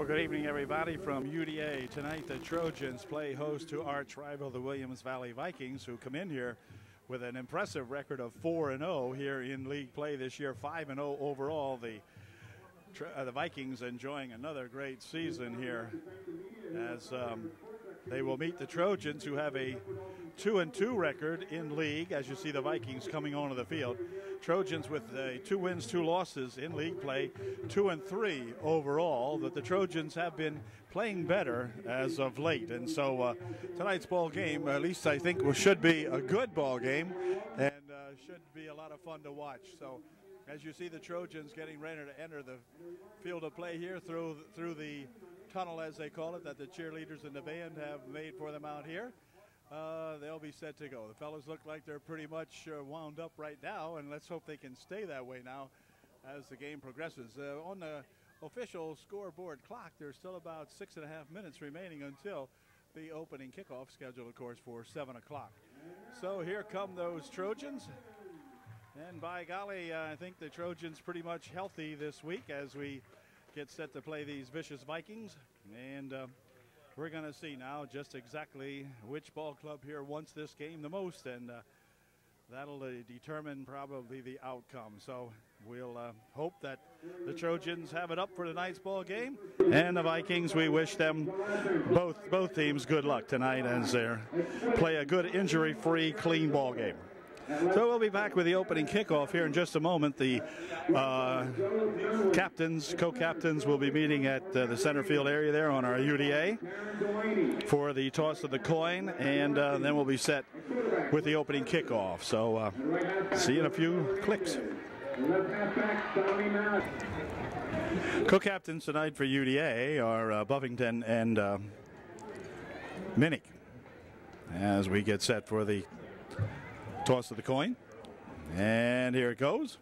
Well, good evening, everybody, from UDA. Tonight, the Trojans play host to arch rival, the Williams Valley Vikings, who come in here with an impressive record of 4-0 here in league play this year, 5-0 overall. The Vikings enjoying another great season here as they will meet the Trojans, who have a 2-2 record in league, as you see the Vikings coming onto the field. Trojans with 2 wins, 2 losses in league play, 2-3 overall. But the Trojans have been playing better as of late, and so tonight's ball game, at least I think, should be a good ball game and should be a lot of fun to watch. So, as you see the Trojans getting ready to enter the field of play here through the tunnel, as they call it, that the cheerleaders and the band have made for them out here. They'll be set to go. The fellas look like they're pretty much wound up right now, and let's hope they can stay that way now as the game progresses. On the official scoreboard clock, there's still about 6.5 minutes remaining until the opening kickoff, scheduled, of course, for 7 o'clock. So here come those Trojans. And by golly, I think the Trojans pretty much healthy this week as we get set to play these vicious Vikings. And we're going to see now just exactly which ball club here wants this game the most, and that'll determine probably the outcome. So we'll hope that the Trojans have it up for tonight's ball game, and the Vikings, we wish them, both teams, good luck tonight as they play a good injury-free, clean ball game. So we'll be back with the opening kickoff here in just a moment. The co-captains will be meeting at the center field area there on our UDA for the toss of the coin, and then we'll be set with the opening kickoff. So see you in a few clicks. Co-captains tonight for UDA are Buffington and Minnick as we get set for the toss of the coin, and here it goes,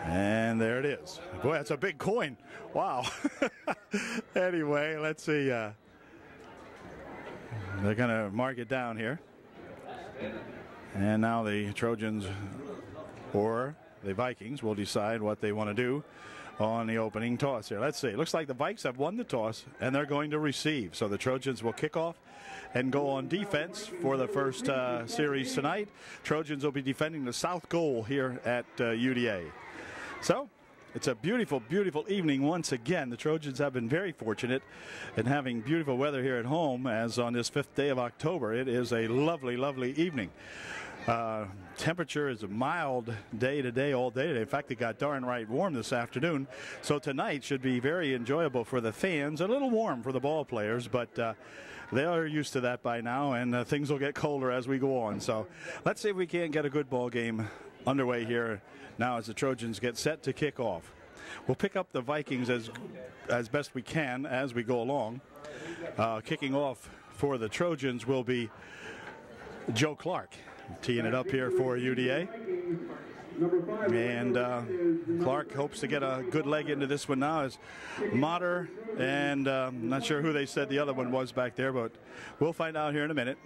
and there it is. Boy, that's a big coin. Wow. Anyway, let's see. They're gonna mark it down here, and now the Trojans or the Vikings will decide what they want to do on the opening toss here. Let's see. It looks like the Vikes have won the toss, and they're going to receive. So the Trojans will kick off and go on defense for the first series tonight. Trojans will be defending the south goal here at UDA. So it's a beautiful, beautiful evening once again. The Trojans have been very fortunate in having beautiful weather here at home, as on this 5th day of October. It is a lovely, lovely evening. Temperature is a mild day today, all day today. In fact, it got darn right warm this afternoon. So tonight should be very enjoyable for the fans. A little warm for the ball players, but they are used to that by now, and things will get colder as we go on. So let's see if we can get a good ball game underway here now as the Trojans get set to kick off. We'll pick up the Vikings as best we can as we go along. Kicking off for the Trojans will be Joe Clark, teeing it up here for UDA. And Clark hopes to get a good leg into this one now as Motter, and I'm not sure who they said the other one was back there, but we'll find out here in a minute.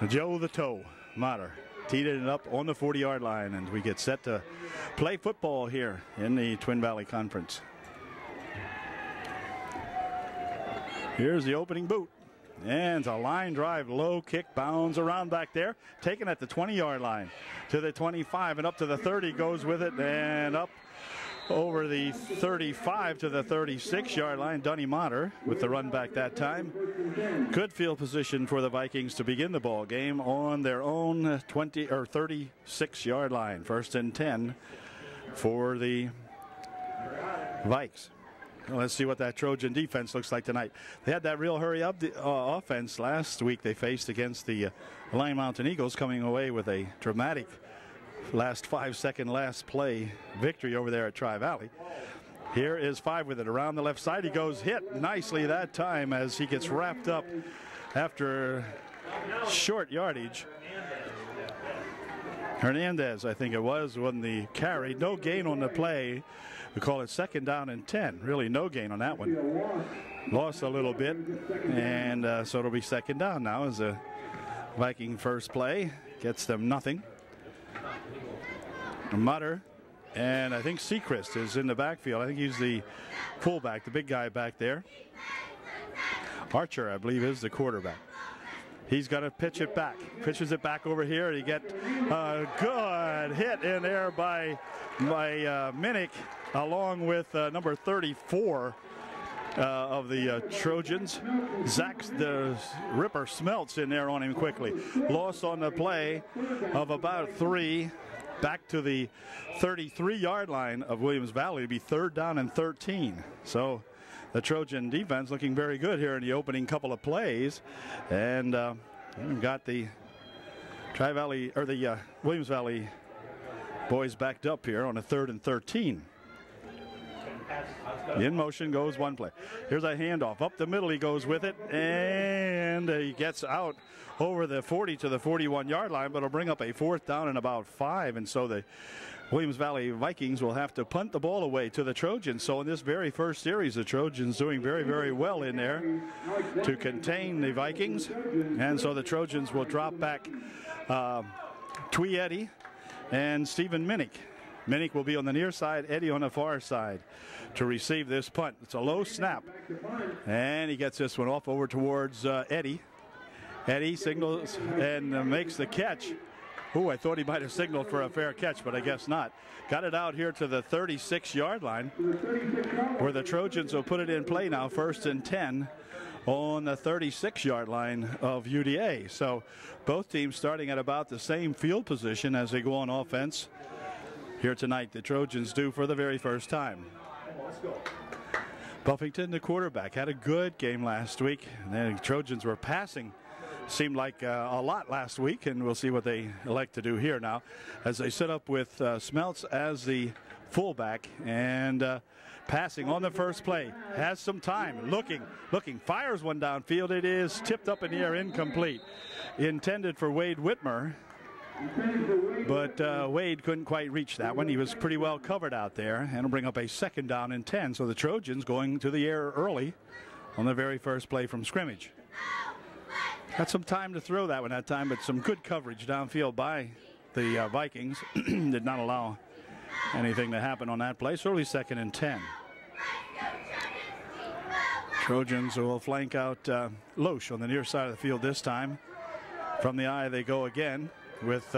Joe the Toe Motter teed it up on the 40-yard line, and we get set to play football here in the Twin Valley Conference. Here's the opening boot. And it's a line drive, low kick, bounds around back there. Taken at the 20-yard line to the 25, and up to the 30 goes with it, and up over the 35 to the 36-yard line. Dunny Motter with the run back that time. Good field position for the Vikings to begin the ball game on their own 20 or 36-yard line. 1st and 10 for the Vikes. Let's see what that Trojan defense looks like tonight. They had that real hurry-up offense last week they faced against the Lion Mountain Eagles, coming away with a dramatic last 5-second last play victory over there at Tri-Valley. Here is 5 with it around the left side. He goes hit nicely that time as he gets wrapped up after short yardage. Hernandez, I think it was, won the carry. No gain on the play. We call it 2nd down and 10. Really no gain on that one. Lost a little bit, and so it'll be 2nd down now as the Viking first play gets them nothing. Mutter And I think Seacrest is in the backfield. I think he's the fullback, the big guy back there. Archer, I believe, is the quarterback. He's going to pitch it back. Pitches it back over here. You get a good hit in there by Minnick, along with number 34 of the Trojans. Zach the Ripper Smelts in there on him quickly. Loss on the play of about 3. Back to the 33-yard line of Williams Valley to be 3rd down and 13. So the Trojan defense looking very good here in the opening couple of plays, and got the Tri-Valley or the Williams Valley boys backed up here on a 3rd and 13. In motion goes one play. Here's a handoff up the middle. He goes with it, and he gets out over the 40 to the 41-yard line, but it'll bring up a 4th down and about 5, and so the Williams Valley Vikings will have to punt the ball away to the Trojans. So in this very first series, the Trojans doing very, very well in there to contain the Vikings, and so the Trojans will drop back Twee Eddy and Stephen Minnick. Minnick will be on the near side, Eddy on the far side to receive this punt. It's a low snap, and he gets this one off over towards Eddy. Eddy signals and makes the catch. Ooh, I thought he might have signaled for a fair catch, but I guess not. Got it out here to the 36-yard line, where the Trojans will put it in play now, 1st and 10 on the 36-yard line of UDA. So both teams starting at about the same field position as they go on offense here tonight. The Trojans do for the very first time. Buffington, the quarterback, had a good game last week. The Trojans were passing, seemed like a lot last week, and we'll see what they elect to do here now as they set up with Smelts as the fullback, and passing on the first play. Has some time, looking, fires one downfield. It is tipped up in the air, incomplete. Intended for Wade Whitmer, but Wade couldn't quite reach that one. He was pretty well covered out there, and it'll bring up a 2nd down and 10. So the Trojans going to the air early on the very first play from scrimmage. Had some time to throw that one that time, but some good coverage downfield by the Vikings. Did not allow anything to happen on that play. So early 2nd and 10. Trojans will flank out Loesch on the near side of the field this time. From the eye they go again with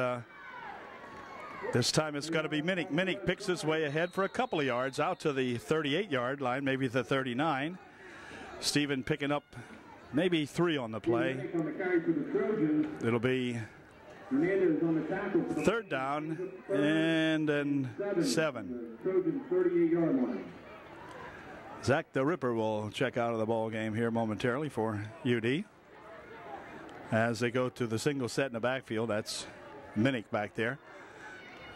this time it's got to be Minnick. Minnick picks his way ahead for a couple of yards out to the 38-yard line, maybe the 39. Stephen picking up maybe 3 on the play. It'll be 3rd down and then 7. Zach the Ripper will check out of the ball game here momentarily for UD. As they go to the single set in the backfield, that's Minnick back there.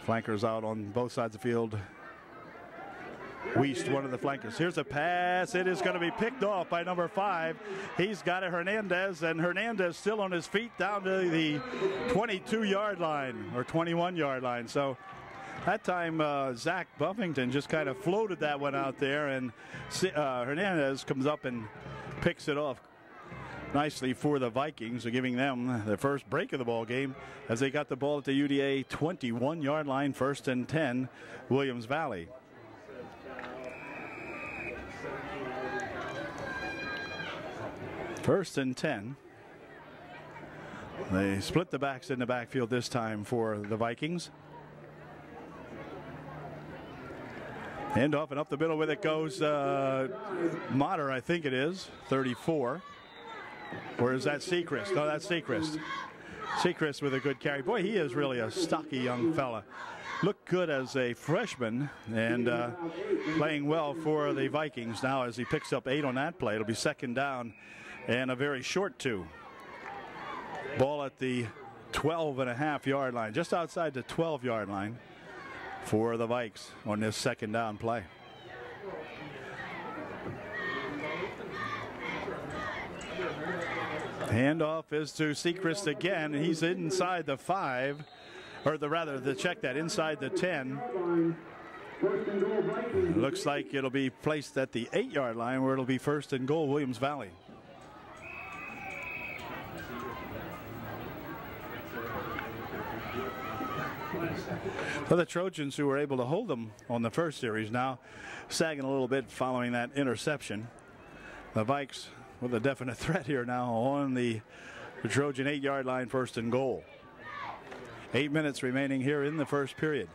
Flankers out on both sides of the field. Weist, one of the flankers. Here's a pass. It is going to be picked off by number 5. He's got it, Hernandez, and Hernandez still on his feet down to the 22-yard line or 21-yard line. So that time Zach Buffington just kind of floated that one out there, and Hernandez comes up and picks it off nicely for the Vikings, giving them the first break of the ball game as they got the ball at the UDA 21-yard line, 1st and 10, Williams Valley. First and 10. They split the backs in the backfield this time for the Vikings. Handoff, and up the middle with it goes Motter, I think it is, 34. Or is that Seacrest? No, that's Seacrest. Seacrest with a good carry. Boy, he is really a stocky young fella. Looked good as a freshman, and playing well for the Vikings now as he picks up 8 on that play. It'll be 2nd down and a very short 2. Ball at the 12.5-yard line, just outside the 12-yard line for the Vikes on this 2nd down play. Handoff is to Seacrest again. He's inside the 5, or check that, inside the 10. Looks like it'll be placed at the 8-yard line where it'll be 1st and goal, Williams Valley. For the Trojans, who were able to hold them on the first series, now sagging a little bit following that interception. The Vikes with a definite threat here now on the Trojan 8-yard line, 1st and goal. 8 minutes remaining here in the first period.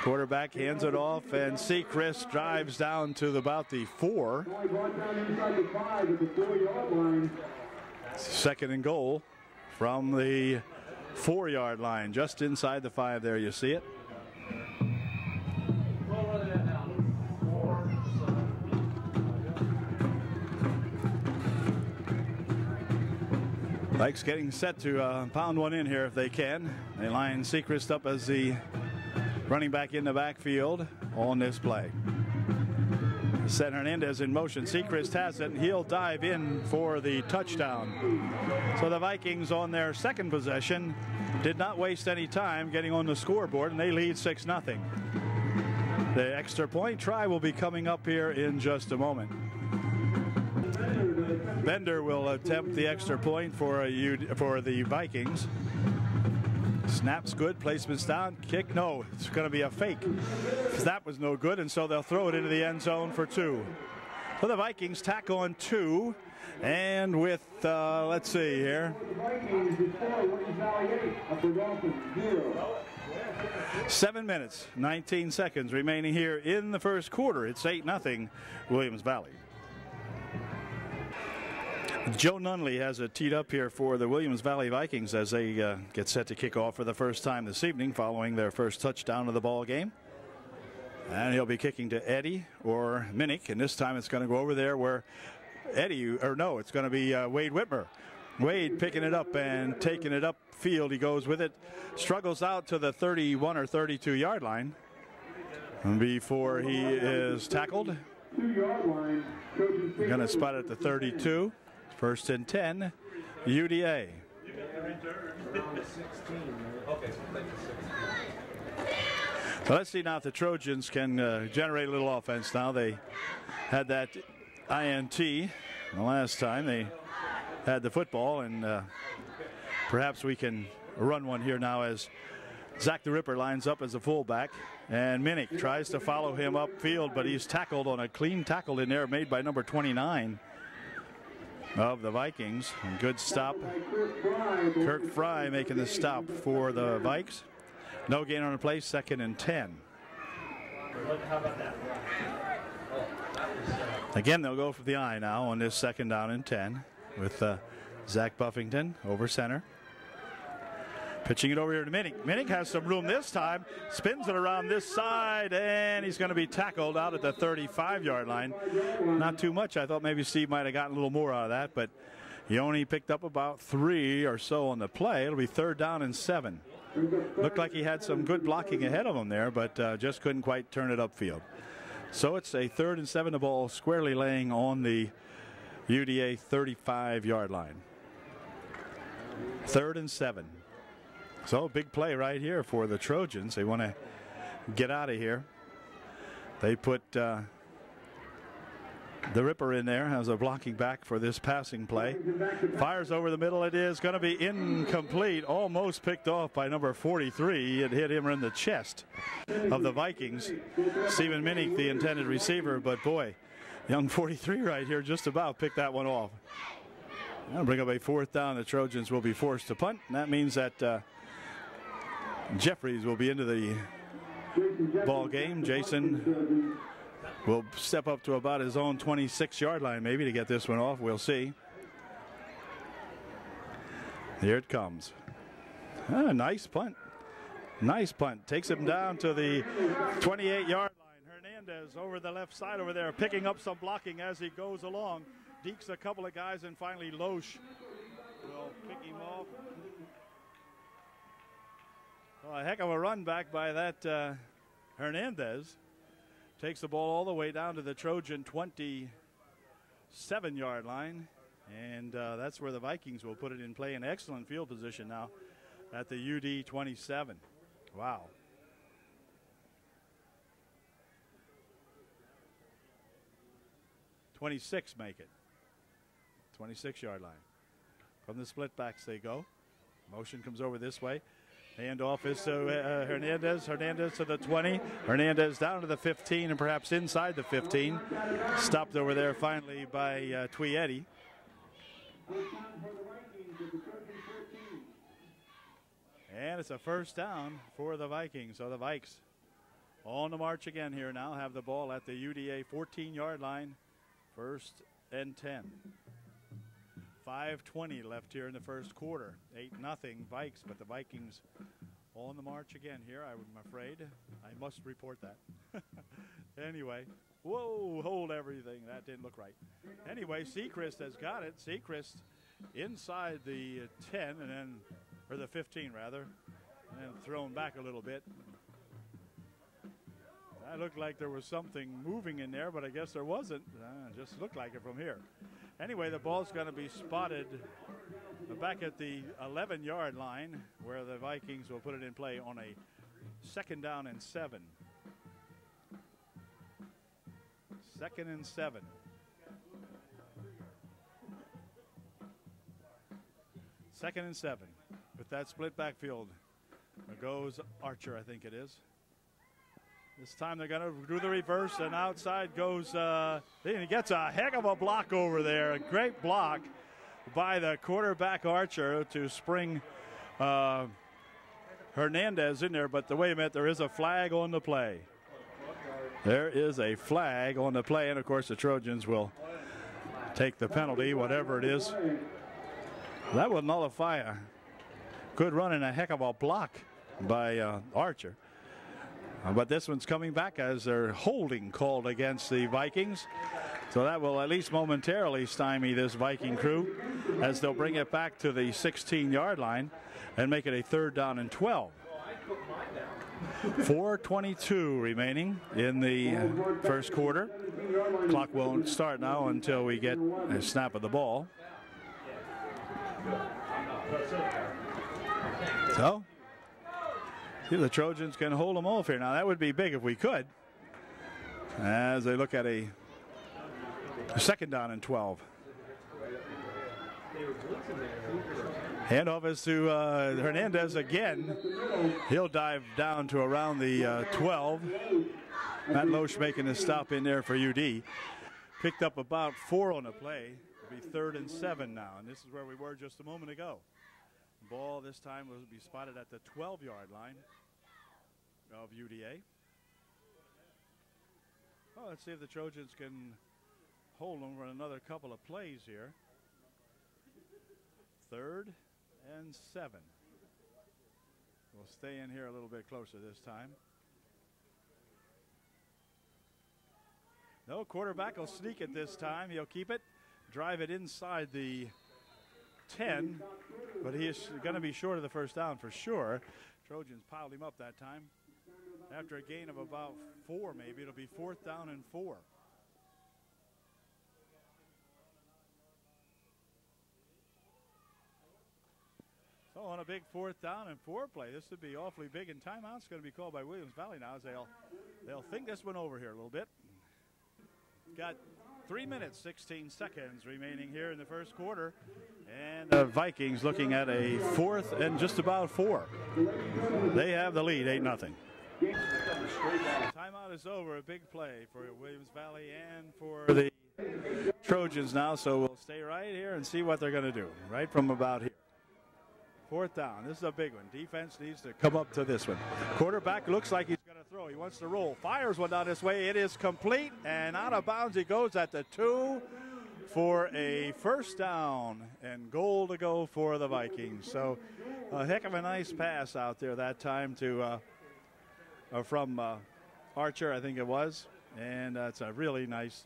Quarterback hands it off, and Seacrest drives down to about the 4. 2nd and goal from the 4-yard line, just inside the 5 there. You see it. Vikes getting set to pound one in here if they can. They line Seacrest up as the running back in the backfield on this play. Set Hernandez in motion. Seacrest has it, and he'll dive in for the touchdown. So the Vikings on their second possession did not waste any time getting on the scoreboard, and they lead 6-0. The extra point try will be coming up here in just a moment. Bender will attempt the extra point for the Vikings. Snaps good, placements down, kick, no, it's going to be a fake. That was no good, and so they'll throw it into the end zone for 2. So the Vikings tack on 2, and with, let's see here. 7 minutes, 19 seconds remaining here in the first quarter. It's 8-0 Williams Valley. Joe Nunley has it teed up here for the Williams Valley Vikings as they get set to kick off for the first time this evening following their first touchdown of the ball game. And he'll be kicking to Eddie or Minnick, and this time it's going to go over there where it's going to be Wade Whitmer. Wade picking it up and taking it upfield. He goes with it, struggles out to the 31 or 32 yard line before he is tackled. 2-yard line. Going to spot it at the 32. 1st and 10, UDA. So let's see now if the Trojans can generate a little offense now. They had that INT the last time they had the football, and perhaps we can run one here now as Zach the Ripper lines up as a fullback, and Minnick tries to follow him upfield, but he's tackled on a clean tackle in there made by number 29 of the Vikings. And good stop. Kirk Fry making the stop for the Vikes. No gain on the play, 2nd and 10. Again, they'll go for the eye now on this 2nd down and 10 with Zach Buffington over center. Pitching it over here to Minnick. Minnick has some room this time. Spins it around this side, and he's going to be tackled out at the 35-yard line. Not too much. I thought maybe Steve might have gotten a little more out of that, but he only picked up about 3 or so on the play. It'll be 3rd down and 7. Looked like he had some good blocking ahead of him there, but just couldn't quite turn it upfield. So it's a 3rd and 7. The ball squarely laying on the UDA 35-yard line. 3rd and 7. So big play right here for the Trojans. They want to get out of here. They put the Ripper in there as a blocking back for this passing play. Fires over the middle. It is going to be incomplete. Almost picked off by number 43. It hit him in the chest of the Vikings. Stephen Minnick, the intended receiver, but boy, young 43 right here just about picked that one off. That'll bring up a 4th down. The Trojans will be forced to punt, and that means that Jeffries will be into the ball game. Jason will step up to about his own 26-yard line maybe to get this one off. We'll see. Here it comes. Nice punt. Nice punt. Takes him down to the 28-yard line. Hernandez over the left side over there, picking up some blocking as he goes along. Dekes a couple of guys, and finally Loesch will pick him off. Well, a heck of a run back by that Hernandez. Takes the ball all the way down to the Trojan 27-yard line. And that's where the Vikings will put it in play. An excellent field position now at the UD 27. Wow. '26 make it. 26-yard line. From the split backs they go. Motion comes over this way. Handoff is to Hernandez. Hernandez to the 20. Hernandez down to the 15 and perhaps inside the 15. Stopped over there finally by Twietti. And it's a first down for the Vikings. So the Vikes on the march again here now. Have the ball at the UDA 14-yard line. First and 10. 5:20 left here in the first quarter. 8-0 Vikes, but the Vikings on the march again here, I'm afraid. I must report that. Anyway, whoa, hold everything. That didn't look right. Anyway, Sechrist has got it. Sechrist inside the 10 and then, or the 15 rather, and then thrown back a little bit. That looked like there was something moving in there, but I guess there wasn't. Just looked like it from here. Anyway, the ball's going to be spotted back at the 11-yard line where the Vikings will put it in play on a 2nd down and 7. 2nd and 7. Second and 7 with that split backfield. There goes Archer, I think it is. This time they're going to do the reverse, and outside goes, he gets a heck of a block over there. A great block by the quarterback Archer to spring Hernandez in there. But wait a minute, there is a flag on the play. There is a flag on the play, and of course the Trojans will take the penalty, whatever it is. That will nullify a good run and a heck of a block by Archer. But this one's coming back as they're holding called against the Vikings. So that will at least momentarily stymie this Viking crew as they'll bring it back to the 16-yard line and make it a 3rd down and 12. 4:22 remaining in the first quarter. Clock won't start now until we get a snap of the ball. So the Trojans can hold them off here. Now that would be big if we could, as they look at a 2nd down and 12. Handoff is to Hernandez again. He'll dive down to around the 12. Matt Loesch making a stop in there for UD. Picked up about 4 on the play. It'll be 3rd and 7 now, and this is where we were just a moment ago. Ball this time will be spotted at the 12-yard line of UDA. Well, let's see if the Trojans can hold them for another couple of plays here. 3rd and 7. We'll stay in here a little bit closer this time. No, quarterback will sneak it this time. He'll keep it, drive it inside the 10, but he is going to be short of the first down for sure. Trojans piled him up that time. After a gain of about 4, maybe it'll be 4th down and 4. So on a big 4th down and 4 play, this would be awfully big, and timeout's going to be called by Williams Valley now as they'll think this one over here a little bit. Got 3 minutes, 16 seconds remaining here in the first quarter. And the Vikings looking at a 4th and just about 4. They have the lead, 8-0. Timeout is over. A big play for Williams Valley and for the Trojans now. So we'll stay right here and see what they're going to do right from about here. 4th down. This is a big one. Defense needs to come up to this one. Quarterback looks like he's going to throw. He wants to roll. Fires one down this way. It is complete and out of bounds. He goes at the 2 for a 1st down and goal to go for the Vikings. So a heck of a nice pass out there that time to from Archer, I think it was. And it's a really nice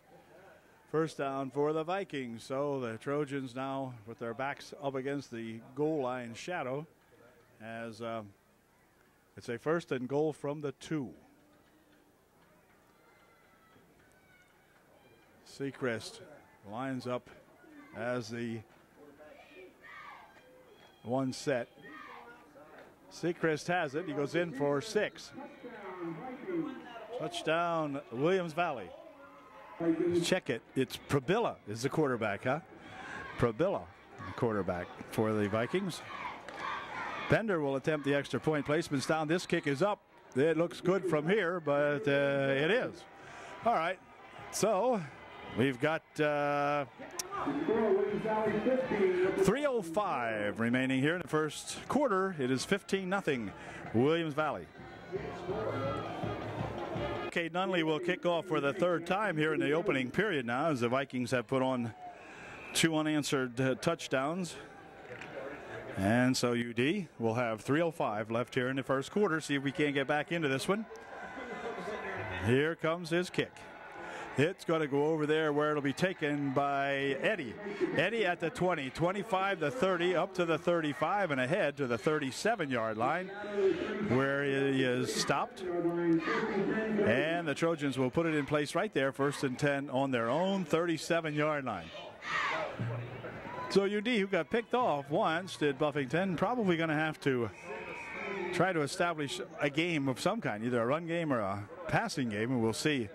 1st down for the Vikings. So the Trojans now with their backs up against the goal line shadow as it's a 1st and goal from the 2. Sechrist lines up as the 1 set. Sechrist has it. He goes in for 6. Touchdown, Williams Valley. Check it. It's Probilla is the quarterback, huh? Probilla, the quarterback for the Vikings. Bender will attempt the extra point. Placement's down. This kick is up. It looks good from here, but it is. All right. So we've got 3:05 remaining here in the first quarter. It is 15-0 Williams Valley. Cade Nunley will kick off for the third time here in the opening period now, as the Vikings have put on 2 unanswered touchdowns. And so UD will have 3:05 left here in the first quarter. See if we can't get back into this one. Here comes his kick. It's going to go over there where it'll be taken by Eddie. Eddie at the 20, 25 to 30, up to the 35 and ahead to the 37-yard line where he is stopped. And the Trojans will put it in place right there, 1st and 10 on their own 37-yard line. So UD, who got picked off once, did Buffington, probably going to have to try to establish a game of some kind, either a run game or a passing game, and we'll see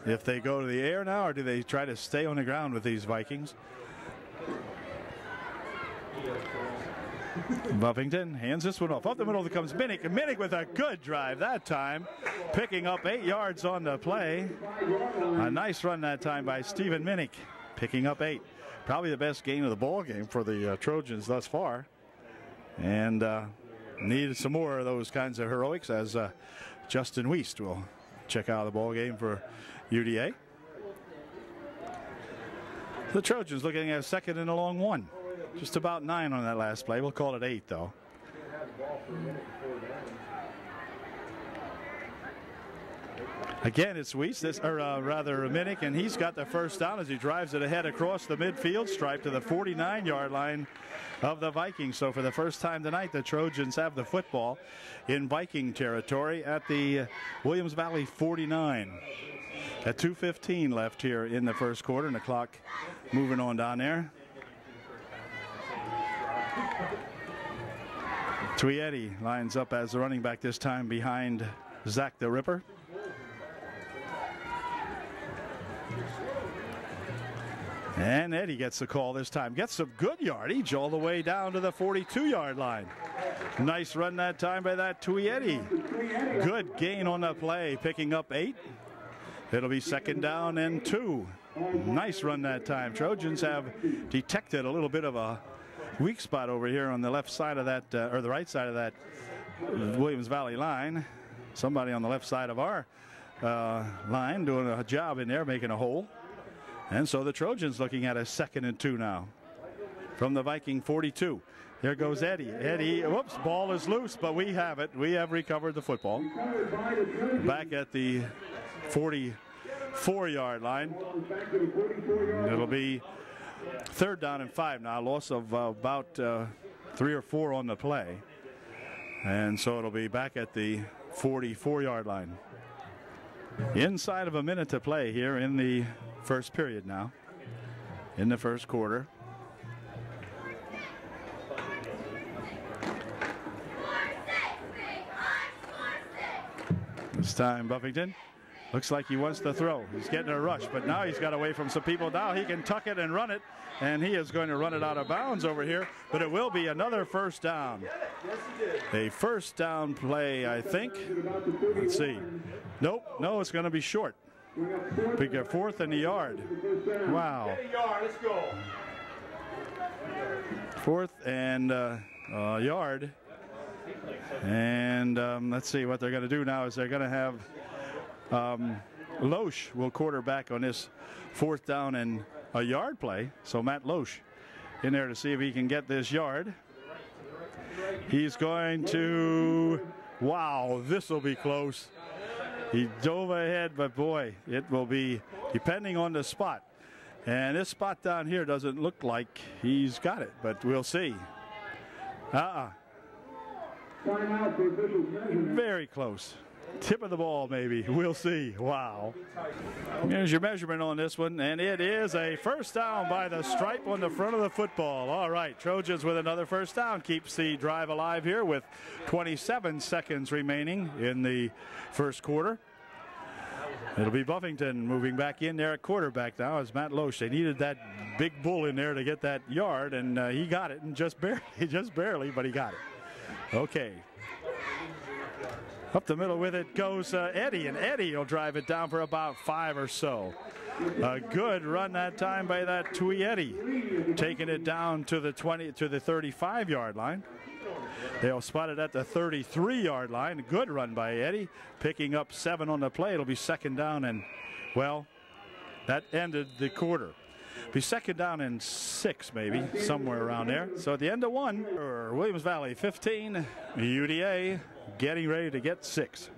if they go to the air now or do they try to stay on the ground with these Vikings. Buffington hands this one off. Up the middle comes Minnick. And Minnick with a good drive that time, picking up 8 yards on the play. A nice run that time by Stephen Minnick, picking up 8. Probably the best gain of the ball game for the Trojans thus far. And needed some more of those kinds of heroics, as Justin Wiest will check out the ball game for UDA. The Trojans looking at a 2nd and a long 1. Just about 9 on that last play. We'll call it 8 though. Again, it's Wiest, rather Minnick, and he's got the first down as he drives it ahead across the midfield stripe to the 49-yard line of the Vikings. So for the first time tonight, the Trojans have the football in Viking territory at the Williams Valley 49. At 2:15 left here in the first quarter, and the clock moving on down there. Tweedy lines up as the running back this time behind Zach the Ripper. And Eddie gets the call this time. Gets some good yardage all the way down to the 42-yard line. Nice run that time by that Tweedy. Good gain on the play, picking up 8. It'll be 2nd down and 2. Nice run that time. Trojans have detected a little bit of a weak spot over here on the left side of that, or the right side of that Williams Valley line. Somebody on the left side of our line doing a job in there, making a hole. And so the Trojans looking at a 2nd and 2 now from the Viking 42. There goes Eddie. Eddie, whoops, ball is loose, but we have it. We have recovered the football. Back at the 44-yard line. It'll be 3rd down and 5 now. Loss of about 3 or 4 on the play. And so it'll be back at the 44-yard line. Inside of a minute to play here in the first period now, in the first quarter. This time Buffington looks like he wants to throw. He's getting a rush, but now he's got away from some people. Now he can tuck it and run it, and he is going to run it out of bounds over here, but it will be another first down. A first down play, I think. Let's see. Nope, no, it's going to be short. We get 4th and a yard. Wow. 4th and yard. And let's see what they're going to do now is they're going to have Loesch will quarterback on this 4th down and a yard play. So Matt Loesch in there to see if he can get this yard. He's going to, wow, this will be close. He dove ahead, but boy, it will be depending on the spot. And this spot down here doesn't look like he's got it, but we'll see. Very close. Tip of the ball, maybe. We'll see. Wow. Here's your measurement on this one, and it is a first down by the stripe on the front of the football. All right, Trojans with another first down. Keeps the drive alive here with 27 seconds remaining in the first quarter. It'll be Buffington moving back in there at quarterback now as Matt Loesch. They needed that big bull in there to get that yard, and he got it, and just barely, but he got it. Okay. Up the middle with it goes Eddie, and Eddie will drive it down for about 5 or so. A good run that time by that Twee Eddie, taking it down to the 35-yard line. They'll spot it at the 33-yard line. Good run by Eddie, picking up 7 on the play. It'll be second down, and well, that ended the quarter. Be second down and 6, maybe somewhere around there. So at the end of 1, Williams Valley 15, UDA getting ready to get 6.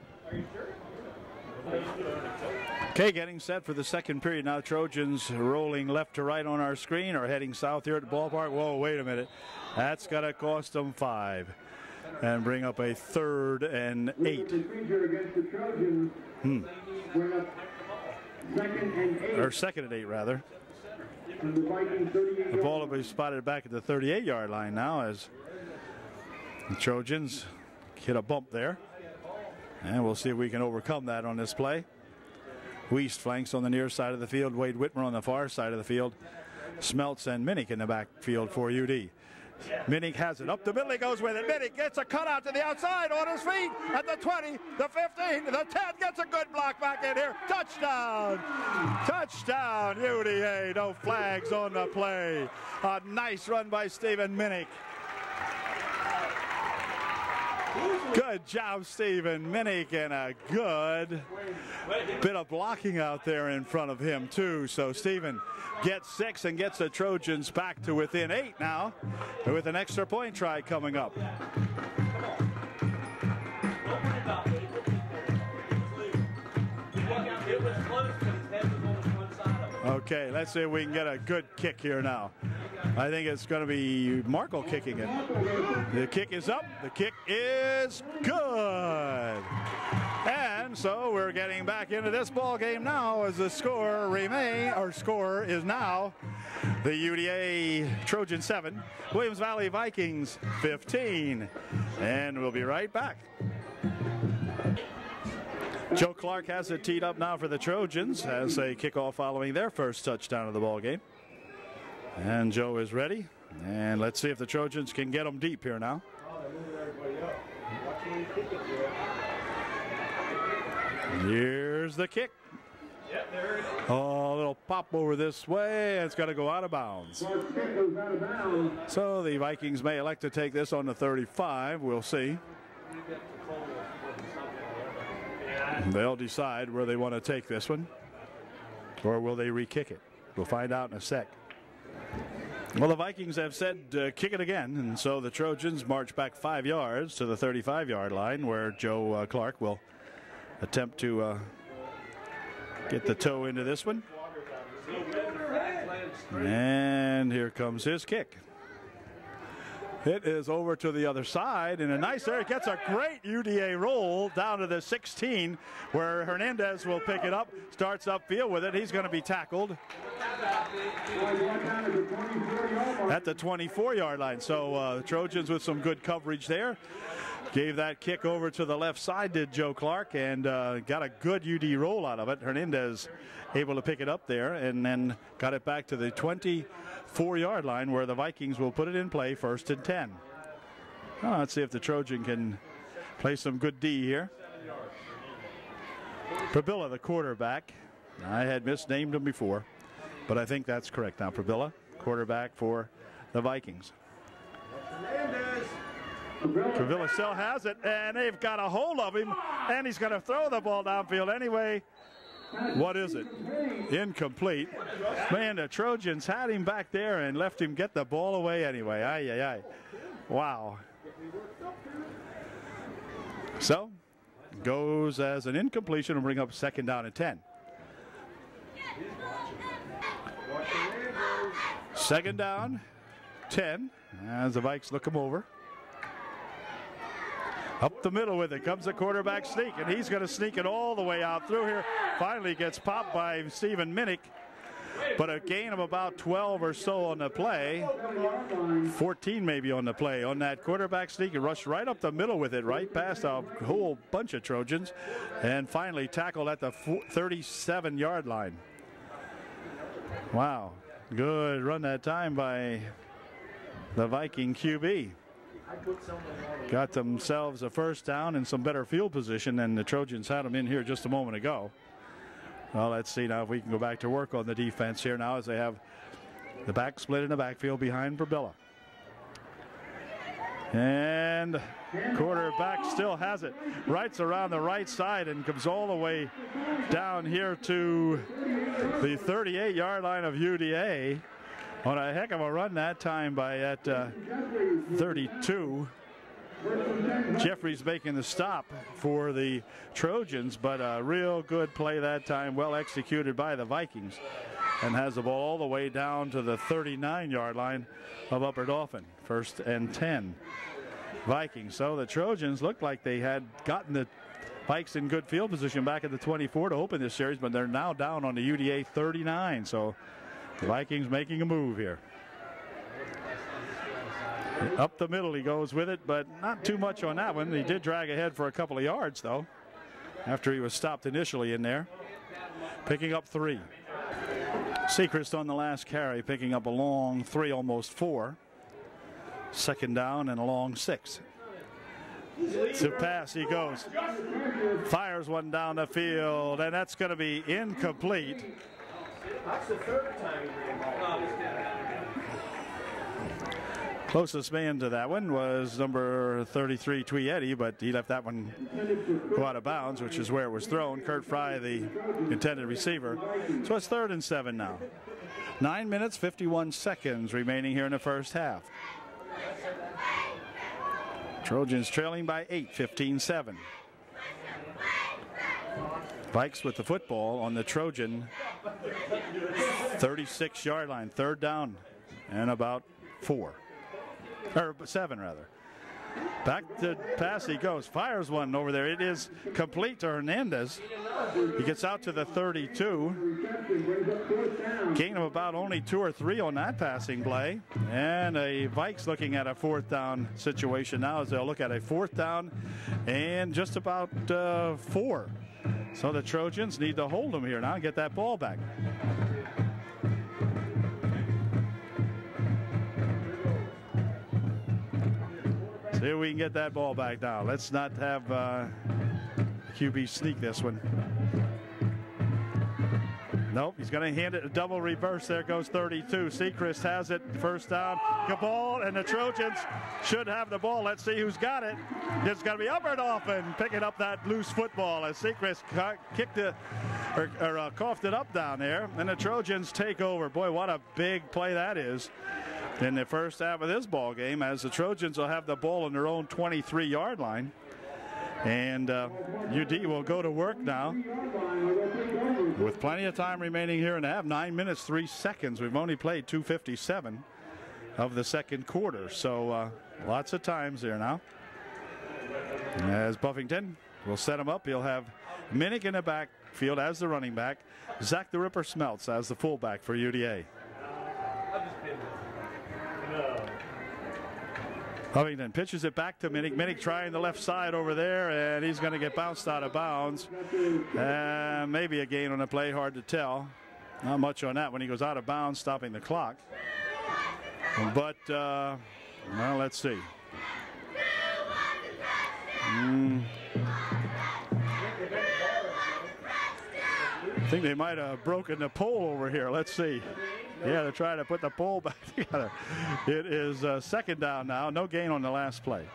Okay, getting set for the second period now. Trojans rolling left to right on our screen, or heading south here at the ballpark. Whoa, wait a minute. That's going to cost them 5 and bring up a 3rd and 8. Or 2nd and 8, rather. The ball will be spotted back at the 38-yard line now as the Trojans hit a bump there. And we'll see if we can overcome that on this play. Wiest flanks on the near side of the field. Wade Whitmer on the far side of the field. Smeltz and Minnick in the backfield for UD. Minnick has it. Up the middle he goes with it. Minnick gets a cutout to the outside on his feet at the 20, the 15, the 10. Gets a good block back in here. Touchdown. Touchdown, UDA. No flags on the play. A nice run by Stephen Minnick. Good job, Stephen Minnick, and a good bit of blocking out there in front of him, too. So Stephen gets 6 and gets the Trojans back to within 8 now, with an extra point try coming up. Okay, let's see if we can get a good kick here now. I think it's going to be Markle kicking it. The kick is up. The kick is good. And so we're getting back into this ball game now as the score is now the UDA Trojan 7, Williams Valley Vikings 15. And we'll be right back. Joe Clark has it teed up now for the Trojans as they kick off following their first touchdown of the ball game. And Joe is ready. And let's see if the Trojans can get them deep here now. Here's the kick. Oh, a little pop over this way. It's going to go out of bounds. So the Vikings may elect to take this on the 35. We'll see. They'll decide where they want to take this one, or will they re-kick it? We'll find out in a sec. Well, the Vikings have said kick it again, and so the Trojans march back 5 yards to the 35-yard line, where Joe Clark will attempt to get the toe into this one. And here comes his kick. It is over to the other side, and a nice area. Gets a great UDA roll down to the 16, where Hernandez will pick it up. Starts upfield with it. He's going to be tackled at the 24-yard line. So Trojans with some good coverage there. Gave that kick over to the left side, did Joe Clark, and got a good UD roll out of it. Hernandez able to pick it up there, and then got it back to the 24-yard line, where the Vikings will put it in play, 1st and 10. Well, let's see if the Trojan can play some good D here. Probilla, the quarterback. I had misnamed him before, but I think that's correct now. Probilla, quarterback for the Vikings. Probilla still has it, and they've got a hold of him, and he's going to throw the ball downfield anyway. What is it? Incomplete. Man, the Trojans had him back there and left him get the ball away anyway. Ay, ay, ay. Wow. So, goes as an incompletion and bring up 2nd down and 10. 2nd down, 10, as the Vikes look him over. Up the middle with it comes the quarterback sneak, and he's going to sneak it all the way out through here. Finally gets popped by Stephen Minnick, but a gain of about 12 or so on the play. 14 maybe on the play. On that quarterback sneak, he rushed right up the middle with it, right past a whole bunch of Trojans, and finally tackled at the 37-yard line. Wow, good run that time by the Viking QB. got themselves a first down and some better field position than the Trojans had them in here just a moment ago. Well, let's see now if we can go back to work on the defense here now as they have the back split in the backfield behind Burbilla. And quarterback still has it. Rights around the right side and comes all the way down here to the 38-yard line of UDA on a heck of a run that time by at 32. Jeffries making the stop for the Trojans, but a real good play that time, well executed by the Vikings, and has the ball all the way down to the 39-yard line of Upper Dauphin. 1st and 10. Vikings. So the Trojans looked like they had gotten the Vikes in good field position back at the 24 to open this series, but they're now down on the UDA 39. So the Vikings making a move here. Up the middle he goes with it, but not too much on that one. He did drag ahead for a couple of yards, though, after he was stopped initially in there. Picking up 3. Sechrist on the last carry, picking up a long 3, almost 4. 2nd down and a long 6. To pass he goes. Fires one down the field, and that's going to be incomplete. That's the 3rd time Closest man to that one was number 33, Tweedy, but he left that one go out of bounds, which is where it was thrown. Kurt Fry, the intended receiver. So it's 3rd and 7 now. 9 minutes, 51 seconds remaining here in the first half. Trojans trailing by 8, 15-7. Vikes with the football on the Trojan 36-yard line. 3rd down and about 4. Or 7 rather. Back to pass he goes. Fires one over there. It is complete to Hernandez. He gets out to the 32. Gain of about only 2 or 3 on that passing play. And a Vikes looking at a 4th down situation now as they'll look at a 4th down and just about 4. So the Trojans need to hold them here now and get that ball back. See if we can get that ball back now. Let's not have QB sneak this one. Nope, he's going to hand it a double reverse. There goes 32. Sechrist has it. 1st down. Good ball, and the Trojans should have the ball. Let's see who's got it. It's going to be Upper Dauphin picking up that loose football as Sechrist kicked it or coughed it up down there, and the Trojans take over. Boy, what a big play that is in the first half of this ball game, as the Trojans will have the ball on their own 23-yard line. And UD will go to work now with plenty of time remaining here in the half. 9 minutes, 3 seconds. We've only played 2:57 of the 2nd quarter. So lots of times there now. As Buffington will set him up. He'll have Minnick in the backfield as the running back. Zach the Ripper Smeltz as the fullback for UDA. Buffington pitches it back to Minnick. Minnick trying the left side over there, and he's going to get bounced out of bounds. Maybe a gain on the play, hard to tell. Not much on that when he goes out of bounds, stopping the clock. But, well, let's see. I think they might have broken the pole over here. Let's see. Yeah, they're trying to put the pole back together. It is 2nd down now. No gain on the last play.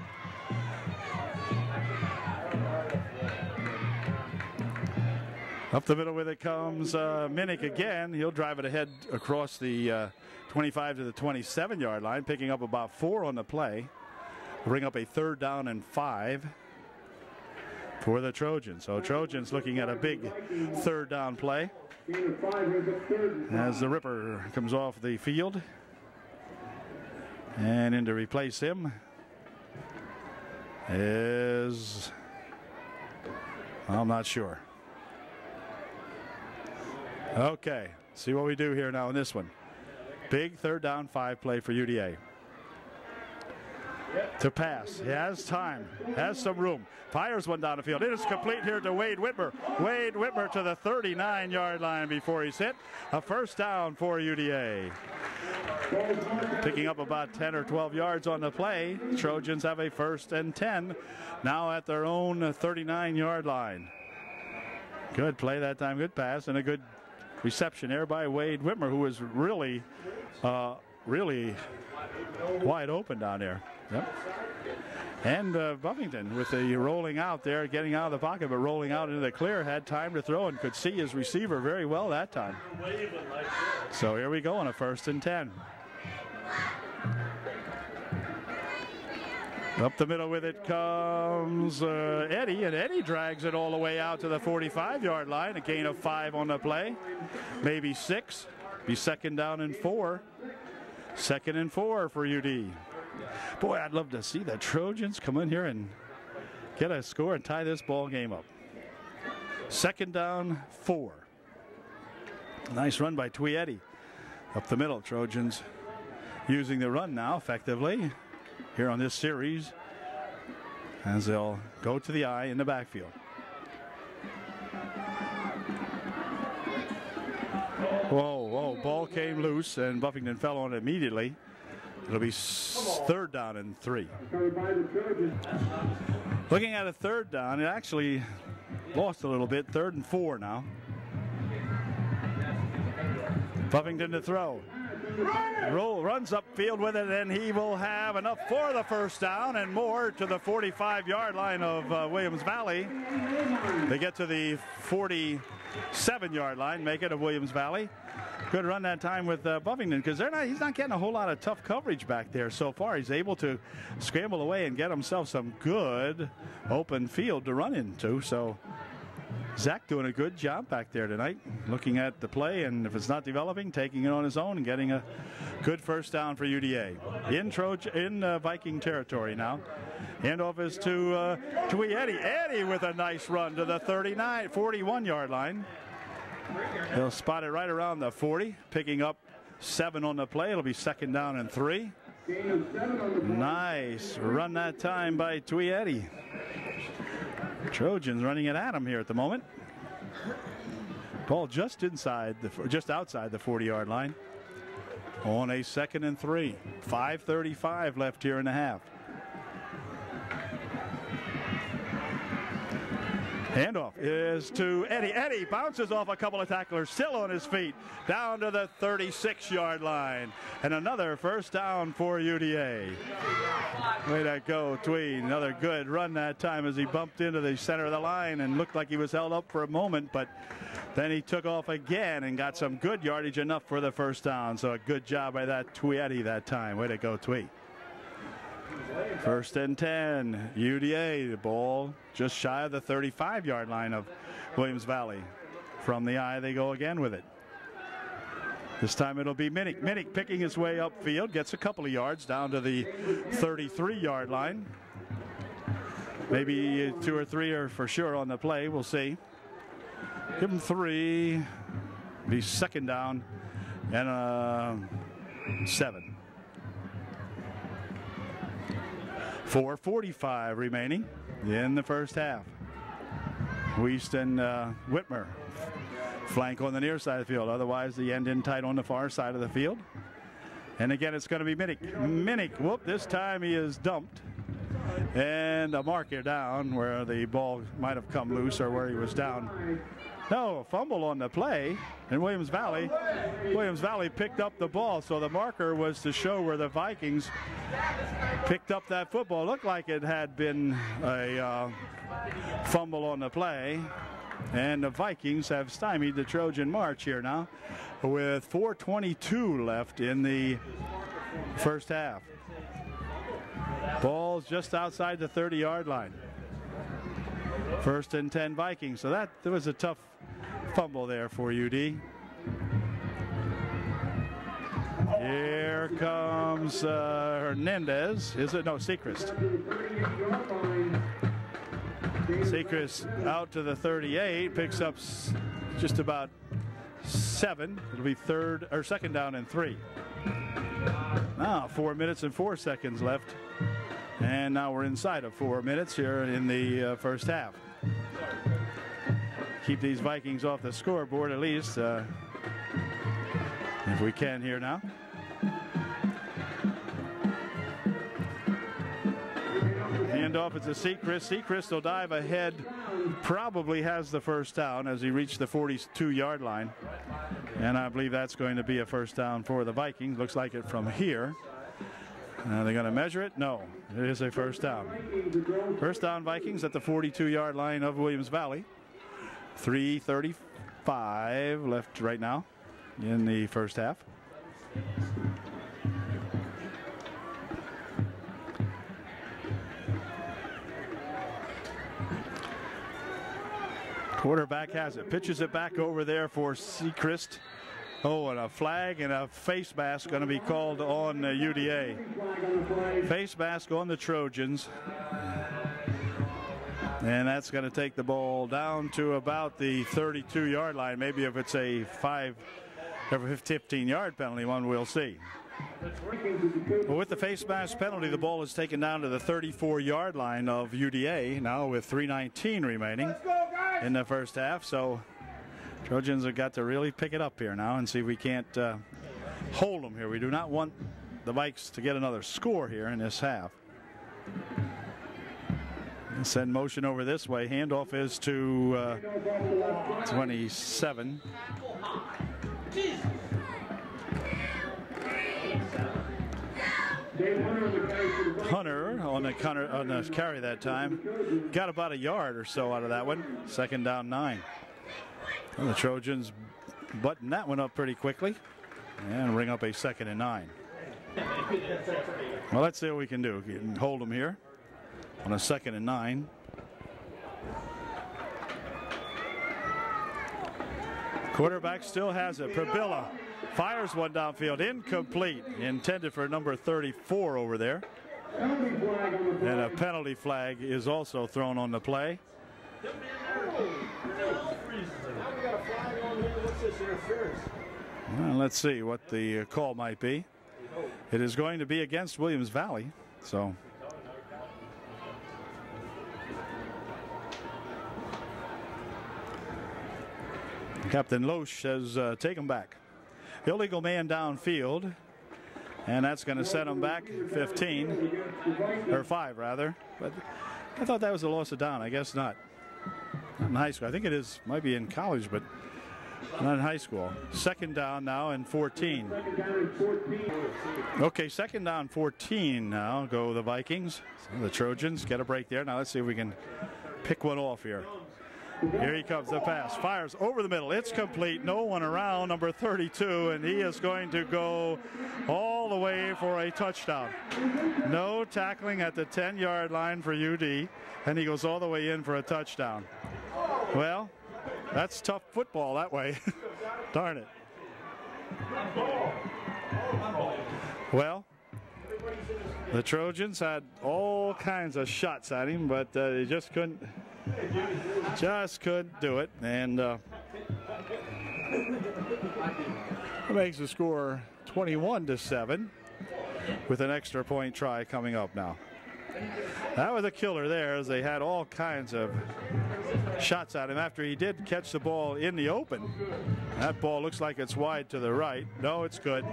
Up the middle with it comes Minnick again. He'll drive it ahead across the 25 to the 27-yard line, picking up about 4 on the play. Bring up a 3rd down and 5 for the Trojans. So Trojans looking at a big 3rd down play as the Ripper comes off the field. And in to replace him is, I'm not sure. Okay, see what we do here now in this one. Big 3rd down 5 play for UDA. To pass. He has time, has some room. Fires one down the field. It is complete here to Wade Whitmer. Wade Whitmer to the 39-yard line before he's hit. A 1st down for UDA. Picking up about 10 or 12 yards on the play. Trojans have a 1st and 10 now at their own 39-yard line. Good play that time, good pass, and a good reception there by Wade Whitmer, who was really wide open down there. Yep. And Buffington with the rolling out there, getting out of the pocket, but rolling out into the clear, had time to throw and could see his receiver very well that time. So here we go on a 1st and 10. Up the middle with it comes Eddie, and Eddie drags it all the way out to the 45-yard line. A gain of 5 on the play, maybe 6. Be 2nd down and 4. 2nd and 4 for UD. Boy, I'd love to see the Trojans come in here and get a score and tie this ball game up. 2nd down, 4. Nice run by Eddie. Up the middle, Trojans using the run now effectively here on this series as they'll go to the eye in the backfield. Whoa, ball came loose and Buffington fell on it immediately. It'll be 3rd down and 3. Looking at a 3rd down, it actually lost a little bit. 3rd and 4 now. Buffington to throw. Runs upfield with it, and he will have enough for the 1st down and more to the 45-yard line of Williams Valley. They get to the 47-yard line, make it of Williams Valley. Good run that time with Buffington, because he's not getting a whole lot of tough coverage back there so far. He's able to scramble away and get himself some good open field to run into. So Zach doing a good job back there tonight, looking at the play, and if it's not developing, taking it on his own and getting a good 1st down for UDA. In Viking territory now. Handoff is to Eddie. Eddie with a nice run to the 41-yard line. He'll spot it right around the 40, picking up 7 on the play. It'll be 2nd down and 3. Nice run that time by Eddie. Trojans running it at him here at the moment. Ball just outside the 40-yard line on a 2nd and 3. 5:35 left here in the half. Handoff is to Eddie. Eddie bounces off a couple of tacklers, still on his feet, down to the 36-yard line. And another 1st down for UDA. Way to go, Tweed. Another good run that time as he bumped into the center of the line and looked like he was held up for a moment, but then he took off again and got some good yardage, enough for the 1st down. So a good job by that Eddie that time. Way to go, Tweed. 1st and 10, UDA. The ball just shy of the 35-yard line of Williams Valley. From the eye, they go again with it. This time it'll be Minnick. Minnick picking his way upfield, gets a couple of yards down to the 33-yard line. Maybe 2 or 3 are for sure on the play. We'll see. Give him 3. Be 2nd down and 7. 4:45 remaining in the 1st half. Wiest and Whitmer flank on the near side of the field. Otherwise, the end in tight on the far side of the field. And again, it's going to be Minnick. Minnick, whoop, this time he is dumped. And a marker down where the ball might have come loose or where he was down. No, a fumble on the play, and Williams Valley picked up the ball, so the marker was to show where the Vikings picked up that football. It looked like it had been a fumble on the play, and the Vikings have stymied the Trojan march here now with 4:22 left in the 1st half. Ball's just outside the 30-yard line. 1st and 10 Vikings. So that was a tough fumble there for UD. Here comes Hernandez. Is it? No, Sechrist. Sechrist out to the 38, picks up just about 7. It'll be 2nd down and 3. Now 4 minutes and 4 seconds left. And now we're inside of 4 minutes here in the 1st half. Keep these Vikings off the scoreboard at least, if we can here now. Handoff, it's a Sechrist. Sechrist will dive ahead, probably has the first down as he reached the 42-yard line. And I believe that's going to be a first down for the Vikings. Looks like it from here. They're going to measure it? No, it is a first down. First down, Vikings at the 42-yard line of Williams Valley. 3:35 left right now in the first half. Quarterback has it, pitches it back over there for Sechrist. Oh, and a flag and a face mask going to be called on UDA. Face mask on the Trojans. And that's going to take the ball down to about the 32-yard line. Maybe if it's a 15-yard penalty, one we'll see. Well, with the face mask penalty, the ball is taken down to the 34-yard line of UDA now with 3:19 remaining in the first half. So Trojans have got to really pick it up here now and see if we can't hold them here. We do not want the Vikes to get another score here in this half. Send motion over this way. Handoff is to 27. Hunter on the carry that time. Got about a yard or so out of that one. Second down 9. Well, the Trojans button that one up pretty quickly and ring up a 2nd and 9. Well, let's see what we can do. We can hold them here on a 2nd and 9. Quarterback still has it. Prabilla fires one downfield, incomplete, intended for number 34 over there. And a penalty flag is also thrown on the play. Well, let's see what the call might be. It is going to be against Williams Valley, so. Captain Loesch says take him back. Illegal man downfield, and that's going to set him back 15, or 5 rather. But I thought that was a loss of down. I guess not. Not in high school. I think it is, might be in college, but not in high school. 2nd down now and 14. Okay, 2nd down 14 now. Go the Vikings. So the Trojans get a break there. Now let's see if we can pick one off here. Here he comes, the pass, fires over the middle. It's complete, no one around, number 32, and he is going to go all the way for a touchdown. No tackling at the 10-yard line for UD, and he goes all the way in for a touchdown. Well, that's tough football that way. Darn it. Well, the Trojans had all kinds of shots at him, but they just couldn't do it. And it makes the score 21-7 with an extra point try coming up now. That was a killer there, as they had all kinds of shots at him after he did catch the ball in the open. That ball looks like it's wide to the right. No, it's good.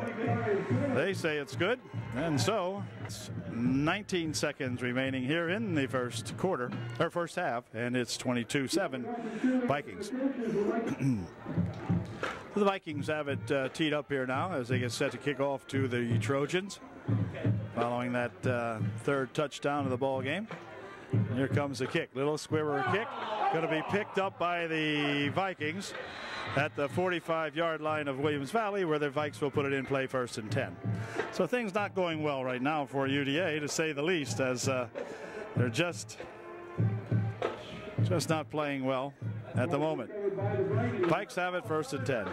They say it's good. And so it's 19 seconds remaining here in the first quarter, or first half, and it's 22-7 Vikings. The Vikings have it teed up here now as they get set to kick off to the Trojans following that 3rd touchdown of the ball game. Here comes the kick, little squibber kick, going to be picked up by the Vikings at the 45-yard line of Williams Valley, where the Vikes will put it in play 1st and 10. So things not going well right now for UDA, to say the least, as they're just not playing well at the moment. Vikes have it 1st and 10.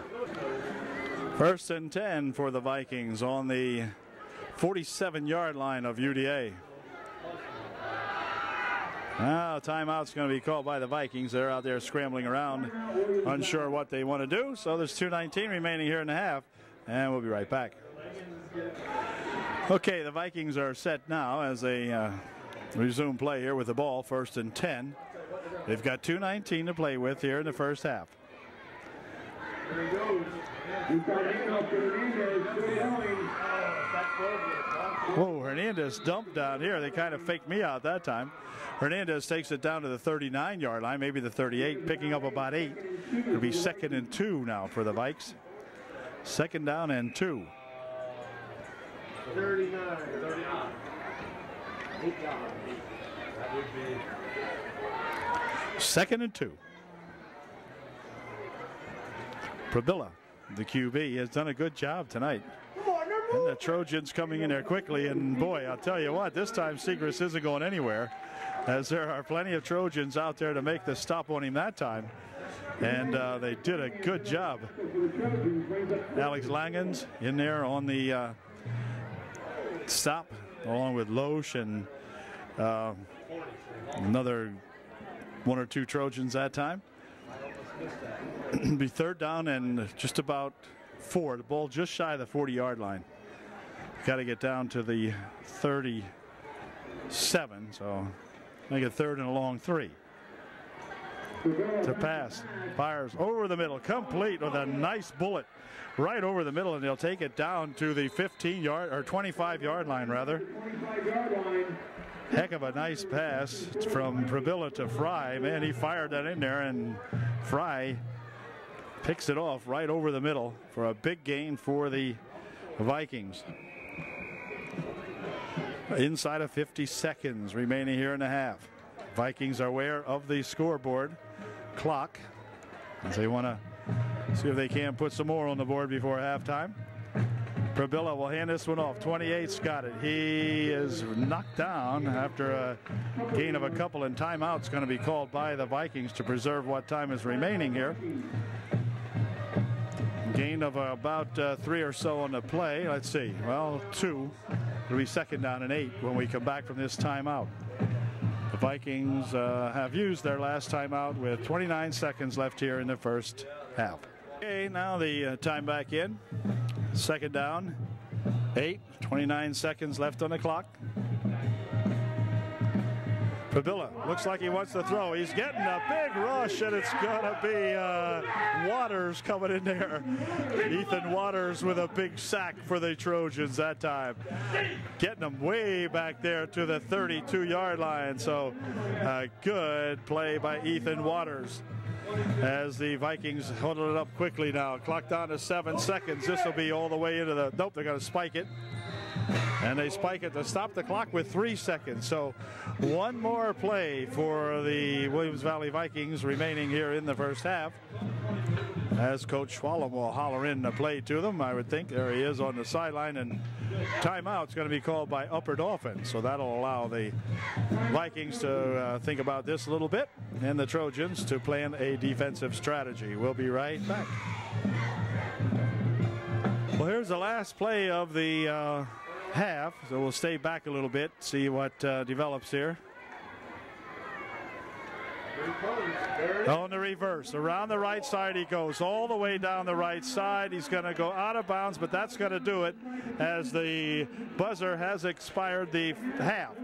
1st and 10 for the Vikings on the 47-yard line of UDA. Now, timeout's going to be called by the Vikings. They're out there scrambling around, unsure what they want to do. So there's 2:19 remaining here in the half, and we'll be right back. Okay, the Vikings are set now as they resume play here with the ball, 1st and 10. They've got 2:19 to play with here in the first half. There he goes. He's got handoff to Hernandez. Still going. Whoa, Hernandez dumped down here. They kind of faked me out that time. Hernandez takes it down to the 39-yard line, maybe the 38, picking up about 8. It'll be 2nd and 2 now for the Vikes. 2nd down and 2. 39. 8 yards. That would be 2nd and 2. Probilla, the QB, has done a good job tonight. And the Trojans coming in there quickly, and boy, I'll tell you what, this time Segras isn't going anywhere, as there are plenty of Trojans out there to make the stop on him that time. And they did a good job. Alex Langens in there on the stop, along with Loesch and another 1 or 2 Trojans that time. Be 3rd down and just about 4. The ball just shy of the 40-yard line. Got to get down to the 37, so make it 3rd and a long 3. To pass, fires over the middle, complete with a nice bullet right over the middle, and they'll take it down to the 15-yard or 25-yard line rather. Heck of a nice pass from Probilla to Fry. Man, he fired that in there, and Fry picks it off right over the middle for a big gain for the Vikings. Inside of 50 seconds remaining here in the half. Vikings are aware of the scoreboard clock as they want to see if they can put some more on the board before halftime. Probilla will hand this one off. 28's got it. He is knocked down after a gain of a couple, and timeout's going to be called by the Vikings to preserve what time is remaining here. Gain of about 3 or so on the play. Let's see. Well, 2. It'll be 2nd down and 8 when we come back from this timeout. The Vikings have used their last timeout with 29 seconds left here in the first half. Okay, now the time back in. 2nd down, 8, 29 seconds left on the clock. Probilla looks like he wants to throw. He's getting a big rush, and it's going to be Waters coming in there. Ethan Waters with a big sack for the Trojans that time. Getting them way back there to the 32-yard line. So a good play by Ethan Waters. As the Vikings huddle it up quickly now. Clock down to 7 seconds. This will be all the way into the... Nope, they're going to spike it. And they spike it to stop the clock with 3 seconds. So one more play for the Williams Valley Vikings remaining here in the first half. As Coach Schwalem will holler in the play to them, I would think. There he is on the sideline, and timeout's going to be called by Upper Dauphin. So that'll allow the Vikings to think about this a little bit, and the Trojans to plan a defensive strategy. We'll be right back. Well, here's the last play of the half, so we'll stay back a little bit, see what develops here. On the reverse, around the right side he goes, all the way down the right side. He's going to go out of bounds, but that's going to do it as the buzzer has expired the half.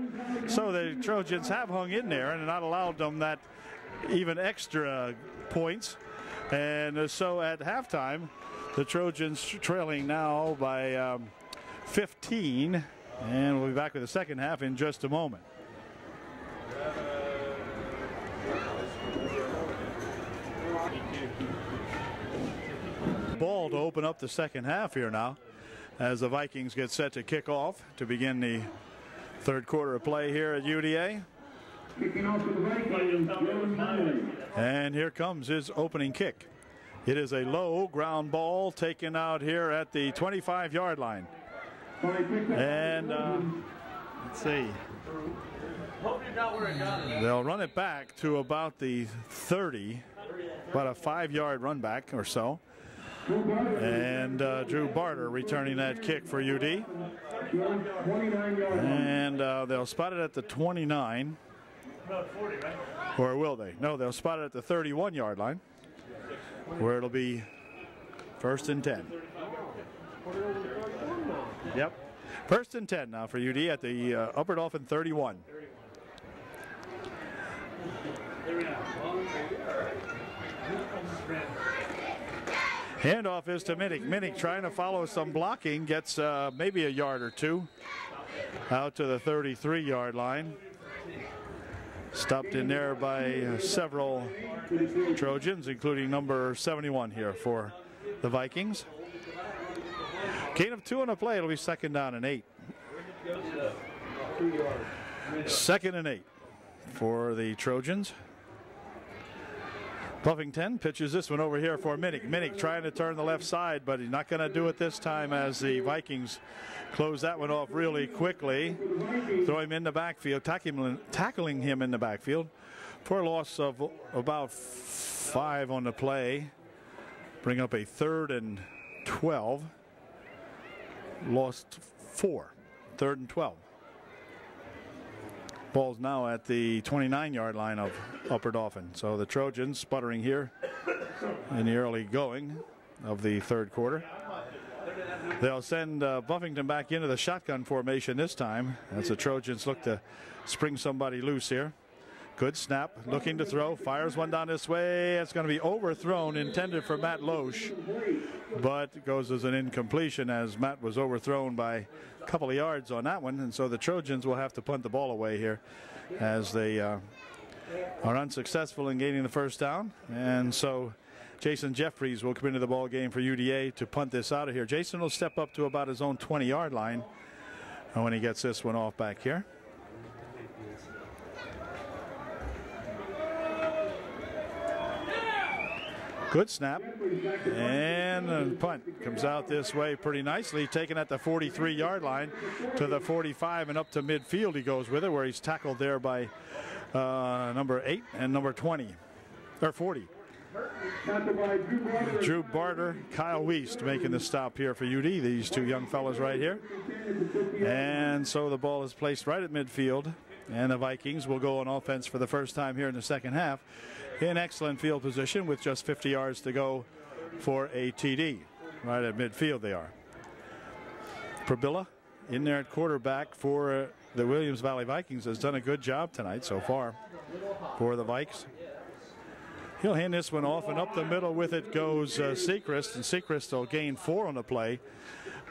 So the Trojans have hung in there and not allowed them that even extra points. And so at halftime, the Trojans trailing now by 15, and we'll be back with the second half in just a moment. Ball to open up the second half here now as the Vikings get set to kick off to begin the third quarter of play here at UDA. And here comes his opening kick. It is a low ground ball taken out here at the 25-yard line. And let's see. They'll run it back to about the 30, about a 5-yard run back or so. And Drew Barter returning that kick for UD. And they'll spot it at the 29. Or will they? No, they'll spot it at the 31-yard line, where it'll be 1st and 10. Yep. 1st and 10 now for UD at the Upper Dauphin 31. Handoff is to Minnick. Minnick trying to follow some blocking, gets maybe a yard or two. out to the 33-yard line. Stopped in there by several Trojans, including number 71 here for the Vikings. Gain of 2 on the play. It'll be 2nd down and 8. 2nd and 8 for the Trojans. Buffington pitches this one over here for Minnick. Minnick trying to turn the left side, but he's not going to do it this time as the Vikings close that one off really quickly. Throw him in the backfield, tackling him in the backfield for a loss of about 5 on the play. Bring up a 3rd and 12. Lost 4. 3rd and 12. Ball's now at the 29-yard line of Upper Dauphin. So the Trojans sputtering here in the early going of the 3rd quarter. They'll send Buffington back into the shotgun formation this time as the Trojans look to spring somebody loose here. Good snap, looking to throw, fires one down this way. It's going to be overthrown, intended for Matt Loesch, but it goes as an incompletion as Matt was overthrown by a couple of yards on that one, and so the Trojans will have to punt the ball away here as they are unsuccessful in gaining the 1st down. And so Jason Jeffries will come into the ball game for UDA to punt this out of here. Jason will step up to about his own 20-yard line when he gets this one off back here. Good snap, and the punt comes out this way pretty nicely, taken at the 43-yard line to the 45 and up to midfield. He goes with it, where he's tackled there by number 8 and number 20 or 40. Drew Barter, Kyle Wiest making the stop here for UD, these 2 young fellas right here. And so the ball is placed right at midfield, and the Vikings will go on offense for the first time here in the 2nd half in excellent field position with just 50 yards to go for a TD. Right at midfield they are. Probilla in there at quarterback for the Williams Valley Vikings has done a good job tonight so far for the Vikes. He'll hand this one off, and up the middle with it goes Sechrist, and Sechrist will gain 4 on the play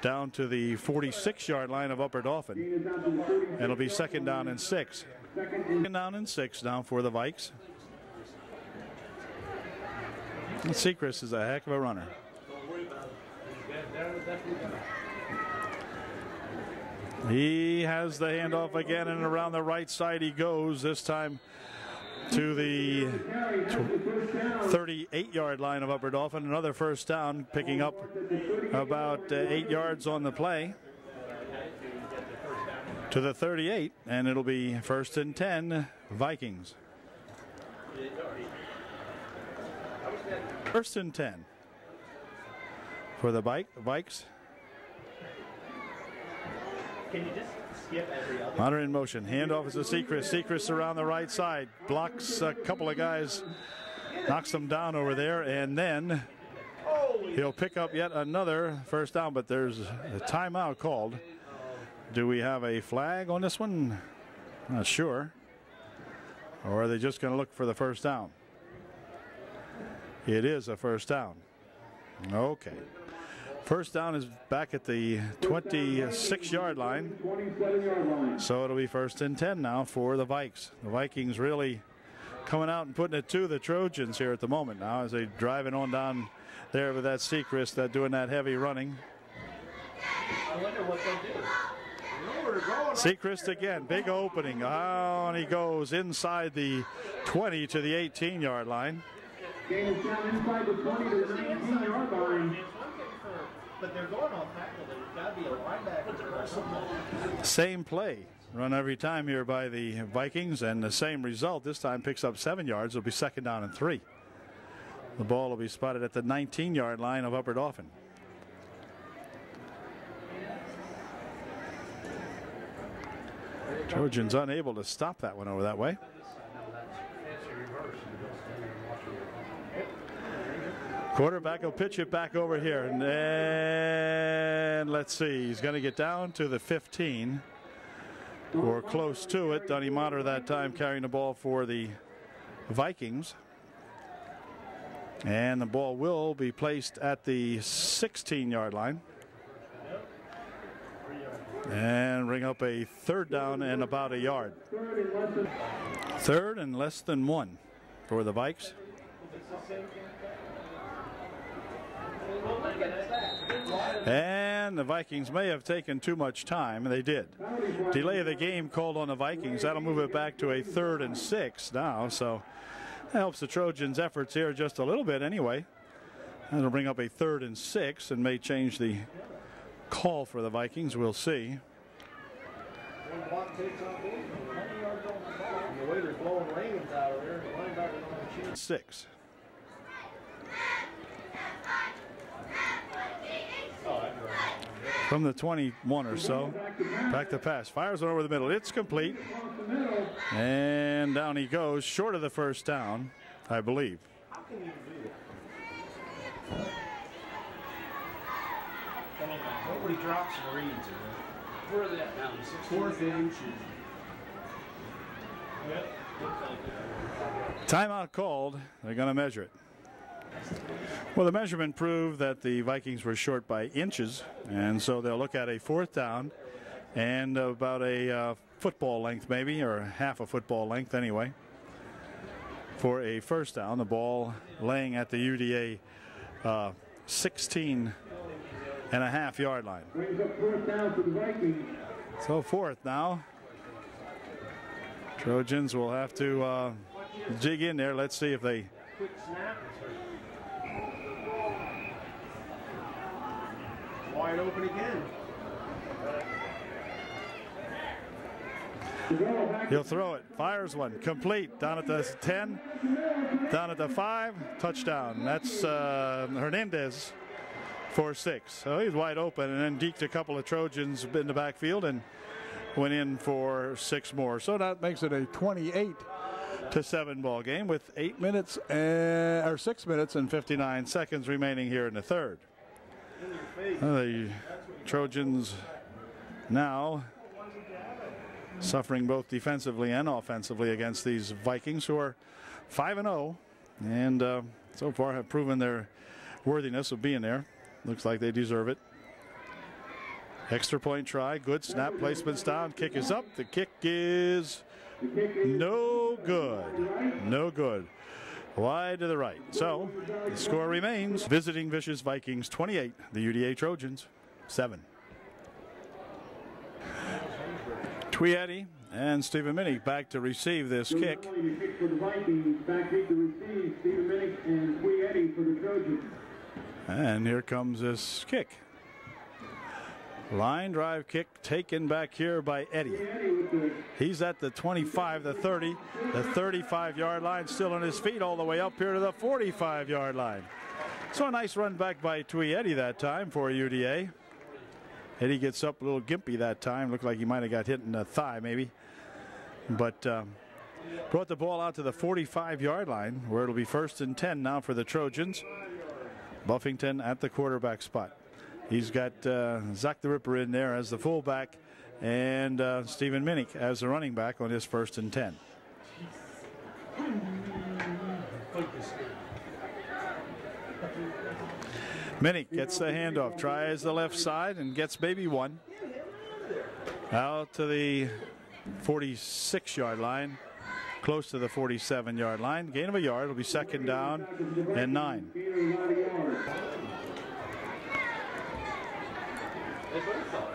down to the 46-yard line of Upper Dauphin. And it'll be 2nd down and 6. 2nd down and 6 now for the Vikes. And Sechrist is a heck of a runner. He has the handoff again, and around the right side he goes, this time to the 38-yard line of Upper Dauphin. Another 1st down, picking up about 8 yards on the play to the 38, and it'll be 1st and 10 Vikings. 1st and 10 for the Vikes. Can you just skip every other? Hunter in motion. Handoff is to Sechrist. Sechrist around the right side. Blocks a couple of guys. Knocks them down over there. And then he'll pick up yet another 1st down. But there's a timeout called. Do we have a flag on this one? Not sure. Or are they just going to look for the 1st down? It is a 1st down. Okay. 1st down is back at the 26-yard line. So it'll be 1st and 10 now for the Vikes. The Vikings really coming out and putting it to the Trojans here at the moment now as they're driving on down there with that Sechrist, doing that heavy running. I wonder what they'll do. Sechrist again, big opening. Oh, and he goes inside the 20 to the 18-yard line. Gain down inside the 20 to the 19-yard line. But they're going off tackle. There's got to be a linebacker or something. Same play run every time here by the Vikings, and the same result. This time picks up 7 yards. It'll be 2nd down and 3. The ball will be spotted at the 19-yard line of Upper Dauphin. Trojans unable to stop that one over that way. Quarterback will pitch it back over here, and then let's see, he's going to get down to the 15 or close to it. Dunny Motter that time carrying the ball for the Vikings, and the ball will be placed at the 16-yard line. And bring up a third down and about a yard. Third and less than one for the Vikes. And the Vikings may have taken too much time. They did. Delay of the game called on the Vikings. That'll move it back to a 3rd and 6 now. So that helps the Trojans' efforts here just a little bit anyway. That'll bring up a 3rd and 6 and may change the call for the Vikings. We'll see. The way they're blowing rains out of there, the linebacker's on the chin. 6. From the 21 or so. Back to pass. Fires it over the middle. It's complete. And down he goes, short of the first down, I believe. How can you do that? Nobody drops and reads. Where are they at now? 4th inch. Timeout called. They're going to measure it. Well, the measurement proved that the Vikings were short by inches, and so they'll look at a 4th down and about a football length maybe, or half a football length anyway, for a first down. The ball laying at the UDA 16.5 yard line. So 4th now. Trojans will have to dig in there. Let's see if they... Quick snap. Wide open again. He'll throw it. Fires one. Complete. Down at the 10. Down at the 5. Touchdown. That's Hernandez for 6. So he's wide open, and then deked a couple of Trojans in the backfield and went in for 6 more. So that makes it a 28-7 ball game with 6 minutes and 59 seconds remaining here in the 3rd. The Trojans now suffering both defensively and offensively against these Vikings, who are 5-0 and so far have proven their worthiness of being there. Looks like they deserve it. Extra point try. Good snap. Placement's down. Kick is up. The kick is no good. No good. Wide to the right. So the score remains visiting Vicious Vikings 28, the UDA Trojans 7. Tweedy and Stephen Minnick back to receive this kick. And here comes this kick. Line drive kick taken back here by Eddie. He's at the 25, the 30, the 35-yard line, still on his feet all the way up here to the 45-yard line. So a nice run back by Eddie that time for UDA. Eddie gets up a little gimpy that time. Looked like he might have got hit in the thigh maybe. But brought the ball out to the 45-yard line, where it'll be 1st and 10 now for the Trojans. Buffington at the quarterback spot. He's got Zach the Ripper in there as the fullback and Stephen Minnick as the running back on his 1st and 10. Minnick gets the handoff, tries the left side and gets maybe 1. Out to the 46-yard line, close to the 47-yard line. Gain of a yard. It'll be 2nd down and 9.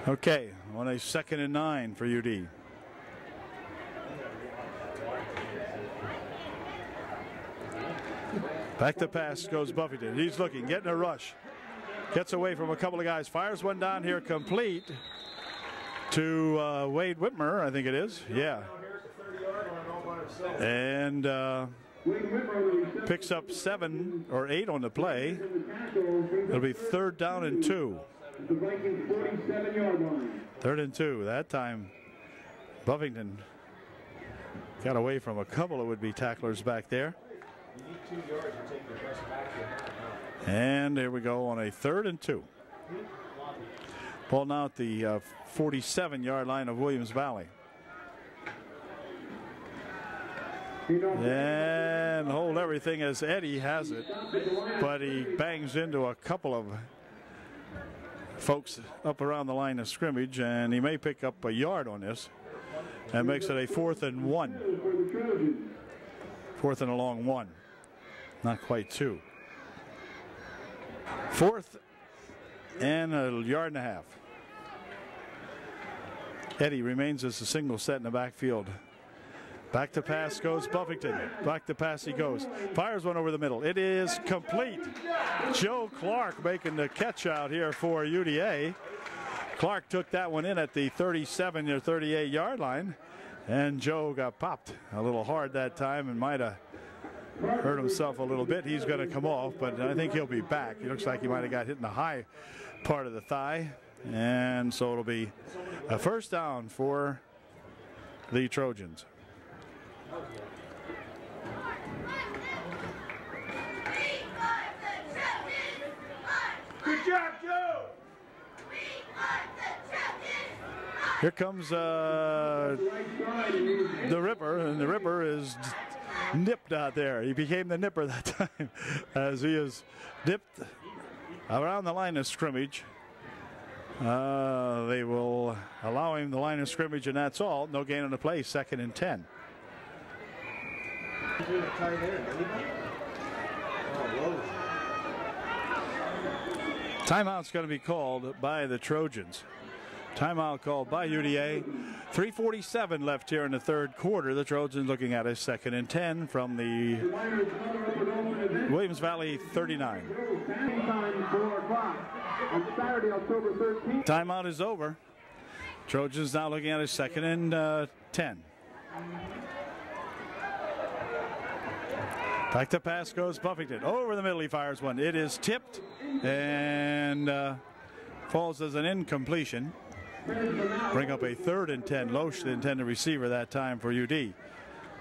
Okay, on a 2nd and 9 for UD. Back to pass goes Buffington. He's looking, getting a rush. Gets away from a couple of guys. Fires one down here, complete to Wade Whitmer, I think it is. Yeah. And picks up 7 or 8 on the play. It'll be 3rd down and 2. 3rd and 2. That time Buffington got away from a couple of would-be tacklers back there. And there we go on a 3rd and 2. Ball now at the 47-yard line of Williams Valley. And hold everything as Eddie has it, but he bangs into a couple of folks up around the line of scrimmage, and he may pick up a yard on this. That makes it a 4th and 1. 4th and a long 1. Not quite 2. 4th and a yard and a half. Eddie remains as a single set in the backfield. Back to pass goes Buffington. Back to pass he goes. Fires one over the middle. It is complete. Joe Clark making the catch out here for UDA. Clark took that one in at the 37 or 38 yard line. And Joe got popped a little hard that time and might have hurt himself a little bit. He's going to come off, but I think he'll be back. He looks like he might have got hit in the high part of the thigh. And so it'll be a first down for the Trojans. Good job, Joe! Here comes the Ripper, and the Ripper is nipped out there. He became the nipper that time as he is nipped around the line of scrimmage. They will allow him the line of scrimmage, and that's all. No gain on the play, 2nd and 10. Timeout's going to be called by the Trojans. Timeout called by UDA. 3:47 left here in the 3rd quarter. The Trojans looking at a 2nd and 10 from the Williams Valley 39. Timeout is over. Trojans now looking at a 2nd and 10. Back to pass goes Buffington. Over the middle he fires one. It is tipped and falls as an incompletion. Bring up a 3rd and 10. Loesch, the intended receiver that time for UD.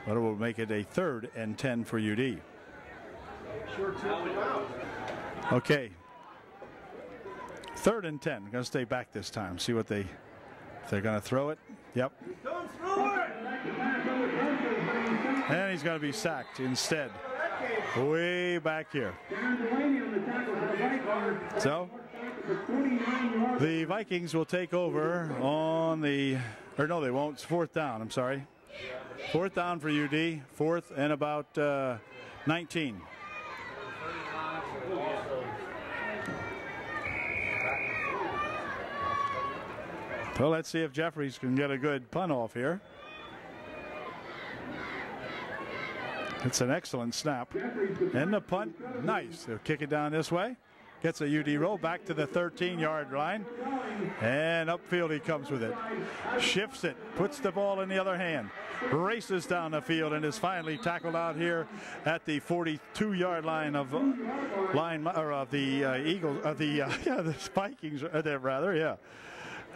But it will make it a 3rd and 10 for UD. Okay. 3rd and 10. Going to stay back this time. See what if they're going to throw it. Yep. And he's going to be sacked instead. Way back here. So the Vikings will take over on the, or no, they won't. It's 4th down. I'm sorry. 4th down for UD. 4th and about 19. Well, let's see if Jeffries can get a good punt off here. It's an excellent snap. And the punt, nice. They'll kick it down this way. Gets a UD roll back to the 13-yard line. And upfield he comes with it. Shifts it, puts the ball in the other hand. Races down the field and is finally tackled out here at the 42-yard line of the Eagles, the Vikings, rather, yeah.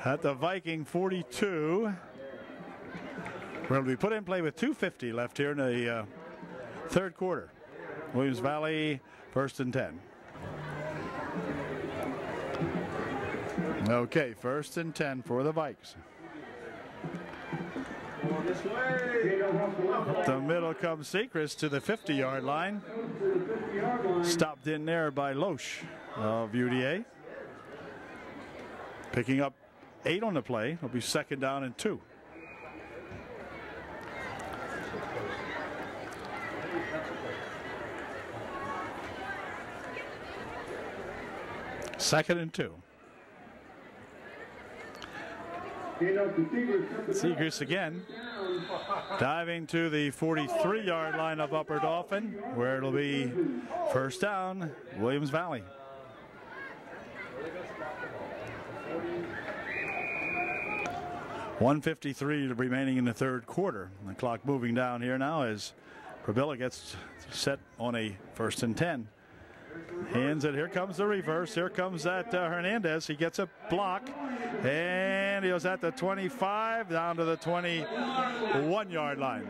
At the Viking 42. Will be put in play with 2:50 left here in the 3rd quarter. Williams Valley 1st and 10. Okay, 1st and 10 for the Vikes. The middle comes Sechrist to the 50-yard line. Stopped in there by Loesch of UDA. Picking up 8 on the play. It'll be 2nd down and 2. Second and 2. Sechrist again. Diving to the 43-yard line of Upper Dauphin, where it'll be 1st down, Williams Valley. .153 remaining in the 3rd quarter. The clock moving down here now as Pravilla gets set on a 1st and 10. Hands it. Here comes the reverse. Here comes that Hernandez. He gets a block. And he was at the 25 down to the 21-yard line.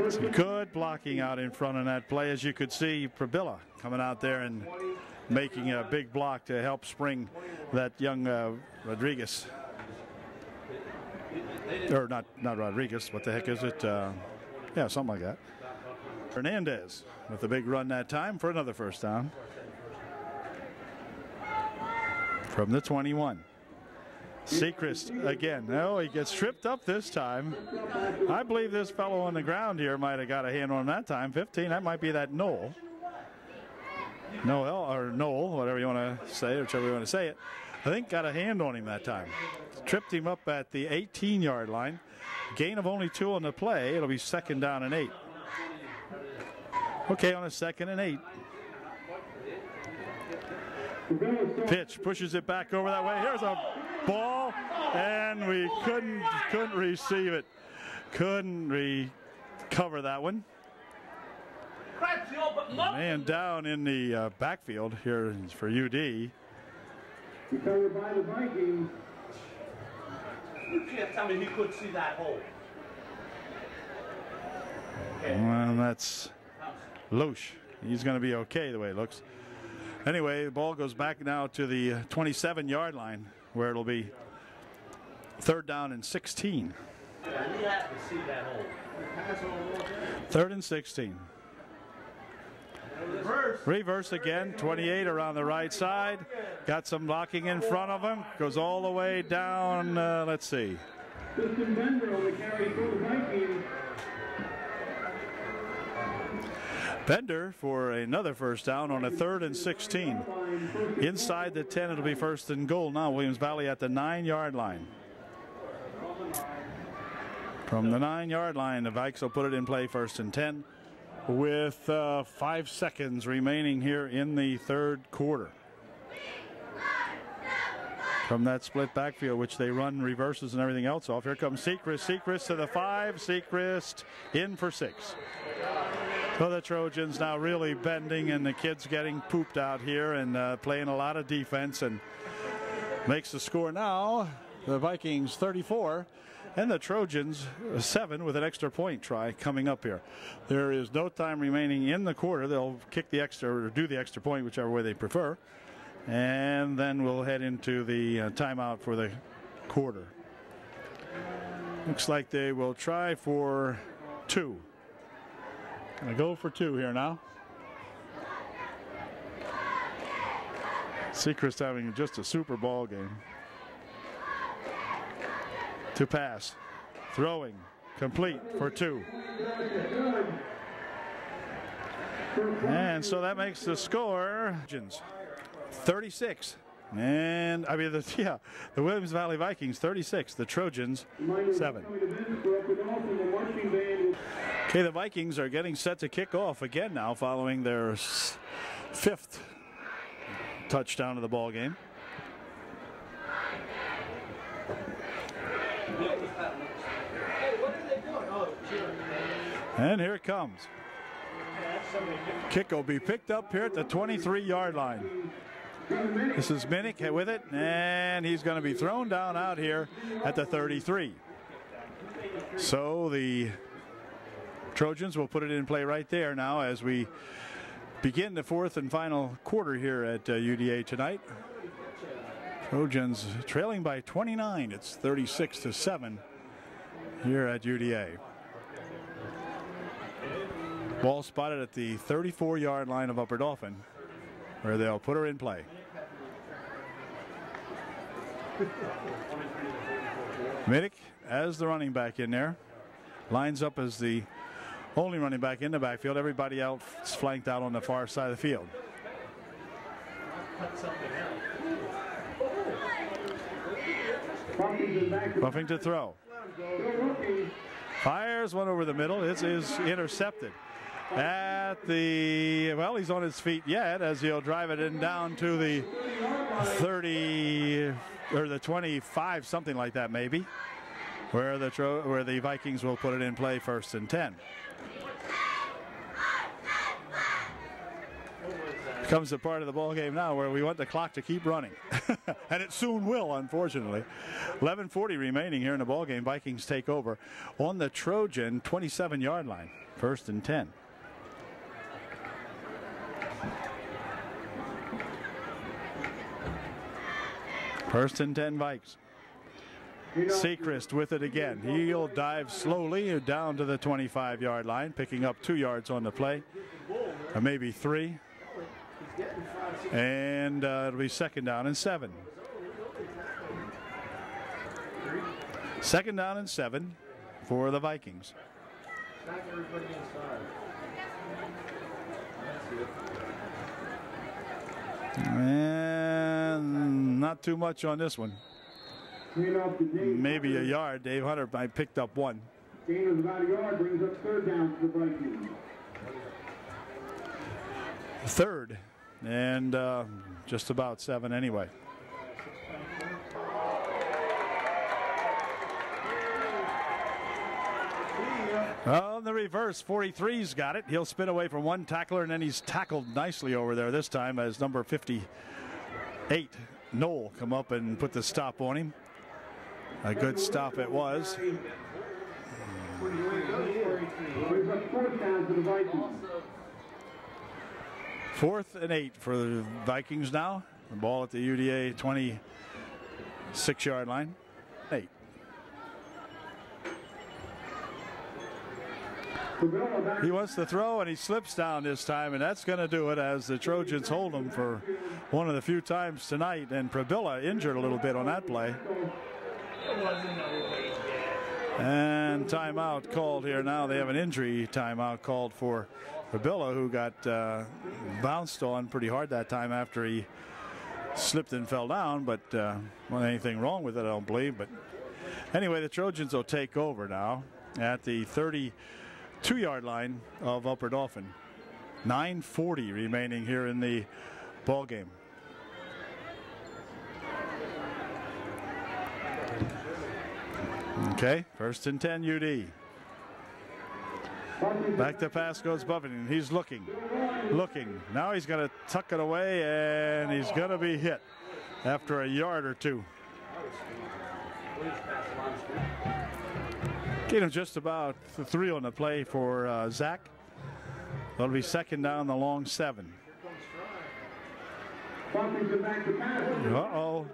Some good blocking out in front of that play. As you could see, Pravilla coming out there and making a big block to help spring that young Rodriguez. Or not Rodriguez. What the heck is it? Yeah, something like that. Hernandez with a big run that time for another 1st down. from the 21. Sechrist again. No, he gets tripped up this time. I believe this fellow on the ground here might have got a hand on him that time. 15, that might be that Noel. Noel, or Noel, whatever you want to say, whichever you want to say it. I think got a hand on him that time. Tripped him up at the 18-yard line. Gain of only 2 on the play. It'll be 2nd down and 8. Okay, on a 2nd and 8. Pitch, pushes it back over that way. Here's a ball, and we couldn't receive it. Couldn't recover that one. Man down in the backfield here for UD. Recovered by the Vikings. You can't tell me he couldn't see that hole. Well, that's Loesch. He's going to be okay the way it looks. Anyway, the ball goes back now to the 27-yard line, where it'll be 3rd down and 16. Yeah, he had to see that hole. 3rd and 16. Reverse again, 28 around the right side. Got some blocking in front of him. Goes all the way down, let's see. Bender on the carry for the Vikings. Bender for another 1st down on a 3rd and 16. Inside the 10, it'll be 1st and goal now. Williams Valley at the 9-yard line. From the 9-yard line, the Vikes will put it in play 1st and 10 with 5 seconds remaining here in the 3rd quarter. From that split backfield, which they run reverses and everything else off. Here comes Sechrist. Sechrist to the 5. Sechrist in for 6. So the Trojans now really bending, and the kids getting pooped out here and playing a lot of defense, and makes the score now. The Vikings 34 and the Trojans 7 with an extra point try coming up here. There is no time remaining in the quarter. They'll kick the extra or do the extra point, whichever way they prefer. And then we'll head into the timeout for the quarter. Looks like they will try for 2. Gonna go for 2 here now. Sechrist having just a super ball game. To pass. Throwing. Complete for 2. And so that makes the score 36. And I mean, the Williams Valley Vikings 36, the Trojans 7. Okay, the Vikings are getting set to kick off again now, following their 5th touchdown of the ball game. And here it comes. Kick will be picked up here at the 23-yard line. This is Minnick with it, and he's going to be thrown down out here at the 33. So the Trojans will put it in play right there now as we begin the 4th and final quarter here at UDA tonight. Trojans trailing by 29. It's 36-7 here at UDA. Ball spotted at the 34-yard line of Upper Dauphin, where they'll put her in play. Minnick as the running back in there. Lines up as the only running back in the backfield. Everybody else flanked out on the far side of the field. Buffing to throw. Fires one over the middle. It is intercepted. At the, well, he's on his feet yet as he'll drive it in down to the 30 or the 25, something like that maybe, where the Vikings will put it in play 1st and 10. Comes the part of the ball game now where we want the clock to keep running. And it soon will, unfortunately. 11:40 remaining here in the ball game. Vikings take over on the Trojan 27-yard line. 1st and 10. First and 10 Vikes. Sechrist with it again. He'll dive slowly down to the 25-yard line, picking up 2 yards on the play, or maybe 3. And it'll be 2nd down and 7. Second down and 7 for the Vikings. Stack everybody inside. And not too much on this one. Maybe a yard. Dave Hunter might picked up one. Gain of about a yard brings up third down for the Vikings. Third and just about 7 anyway. On the reverse, 43's got it. He'll spin away from one tackler, and then he's tackled nicely over there this time as number 58, Noel, come up and put the stop on him. A good stop it was. Fourth and 8 for the Vikings now. The ball at the UDA 26-yard line. 8. He wants to throw, and he slips down this time, and that's going to do it as the Trojans hold him for one of the few times tonight. And Prebilla injured a little bit on that play. And timeout called here now. They have an injury timeout called for Prebilla, who got bounced on pretty hard that time after he slipped and fell down, but wasn't anything wrong with it, I don't believe. But anyway, the Trojans will take over now at the 32-yard line of Upper Dauphin. 9:40 remaining here in the ball game. Okay, first and 10 UD. Back to pass goes Buffington. He's looking. Now he's going to tuck it away, and he's going to be hit after a yard or two. Get him just about 3 on the play for Zach. That'll be second down, the long 7. Uh-oh.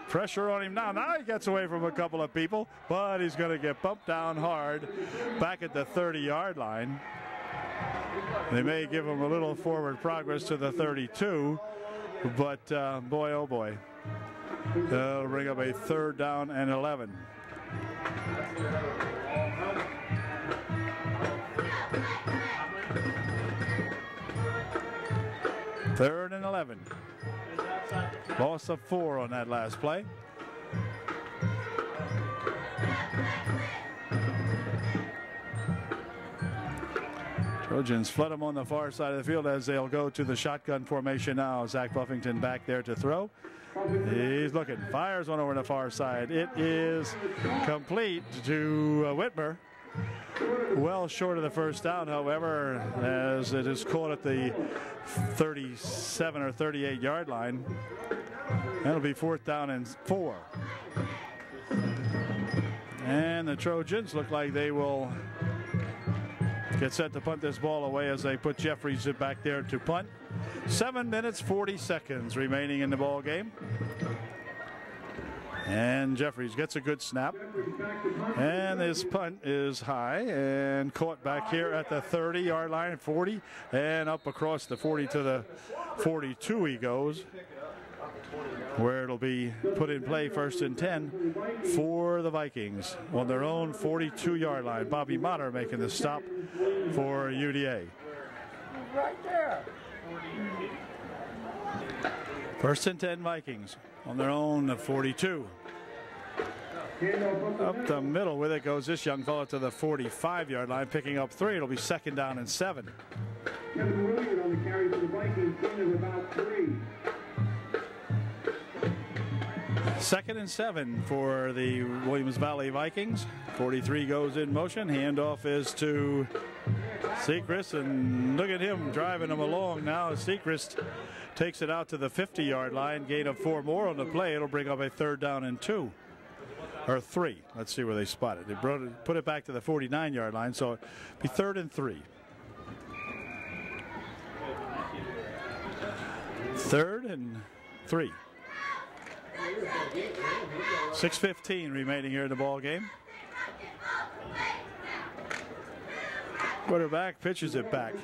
Pressure on him now. Now he gets away from a couple of people, but he's going to get bumped down hard back at the 30-yard line. They may give him a little forward progress to the 32, but boy, oh boy. They'll bring up a third down and 11. Third and 11. Loss of 4 on that last play. Trojans flood him on the far side of the field as they'll go to the shotgun formation now. Zach Buffington back there to throw. He's looking, fires one over on the far side. It is complete to Whitmer. Well short of the first down, however, as it is caught at the 37 or 38-yard line. That'll be 4th down and 4. And the Trojans look like they will get set to punt this ball away as they put Jeffries back there to punt. 7 minutes, 40 seconds remaining in the ball game. And Jeffries gets a good snap. And his punt is high and caught back here at the 30-yard line, 40, and up across the 40 to the 42 he goes, where it'll be put in play 1st and 10 for the Vikings on their own 42-yard line. Bobby Motter making the stop for UDA. Right there. 1st and 10 Vikings on their own 42. Up the middle with it goes this young fellow to the 45-yard line, picking up 3. It'll be 2nd down and 7. Kevin Williams on the carry for the Vikings, gain of about 3. 2nd and 7 for the Williams Valley Vikings. 43 goes in motion. Handoff is to Sechrist, and look at him driving them along now. Sechrist takes it out to the 50-yard line. Gain of 4 more on the play. It'll bring up a 3rd down and 2. Or 3. Let's see where they spot it. They put it back to the 49-yard line, so it'll be 3rd and 3. 3rd and 3. 6:15 remaining here in the ball game. Quarterback pitches it back.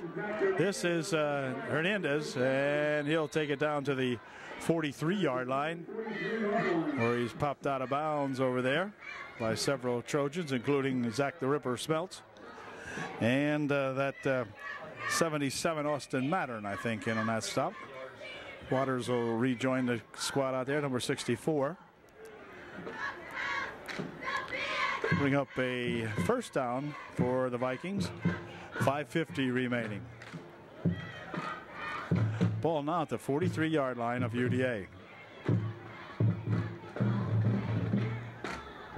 This is Hernandez, and he'll take it down to the 43-yard line, where he's popped out of bounds over there by several Trojans, including Zach the Ripper Smeltz, and that 77 Austin Mattern, I think, in on that stop. Waters will rejoin the squad out there, number 64. Bring up a first down for the Vikings. 5:50 remaining. Ball now at the 43-yard line of UDA.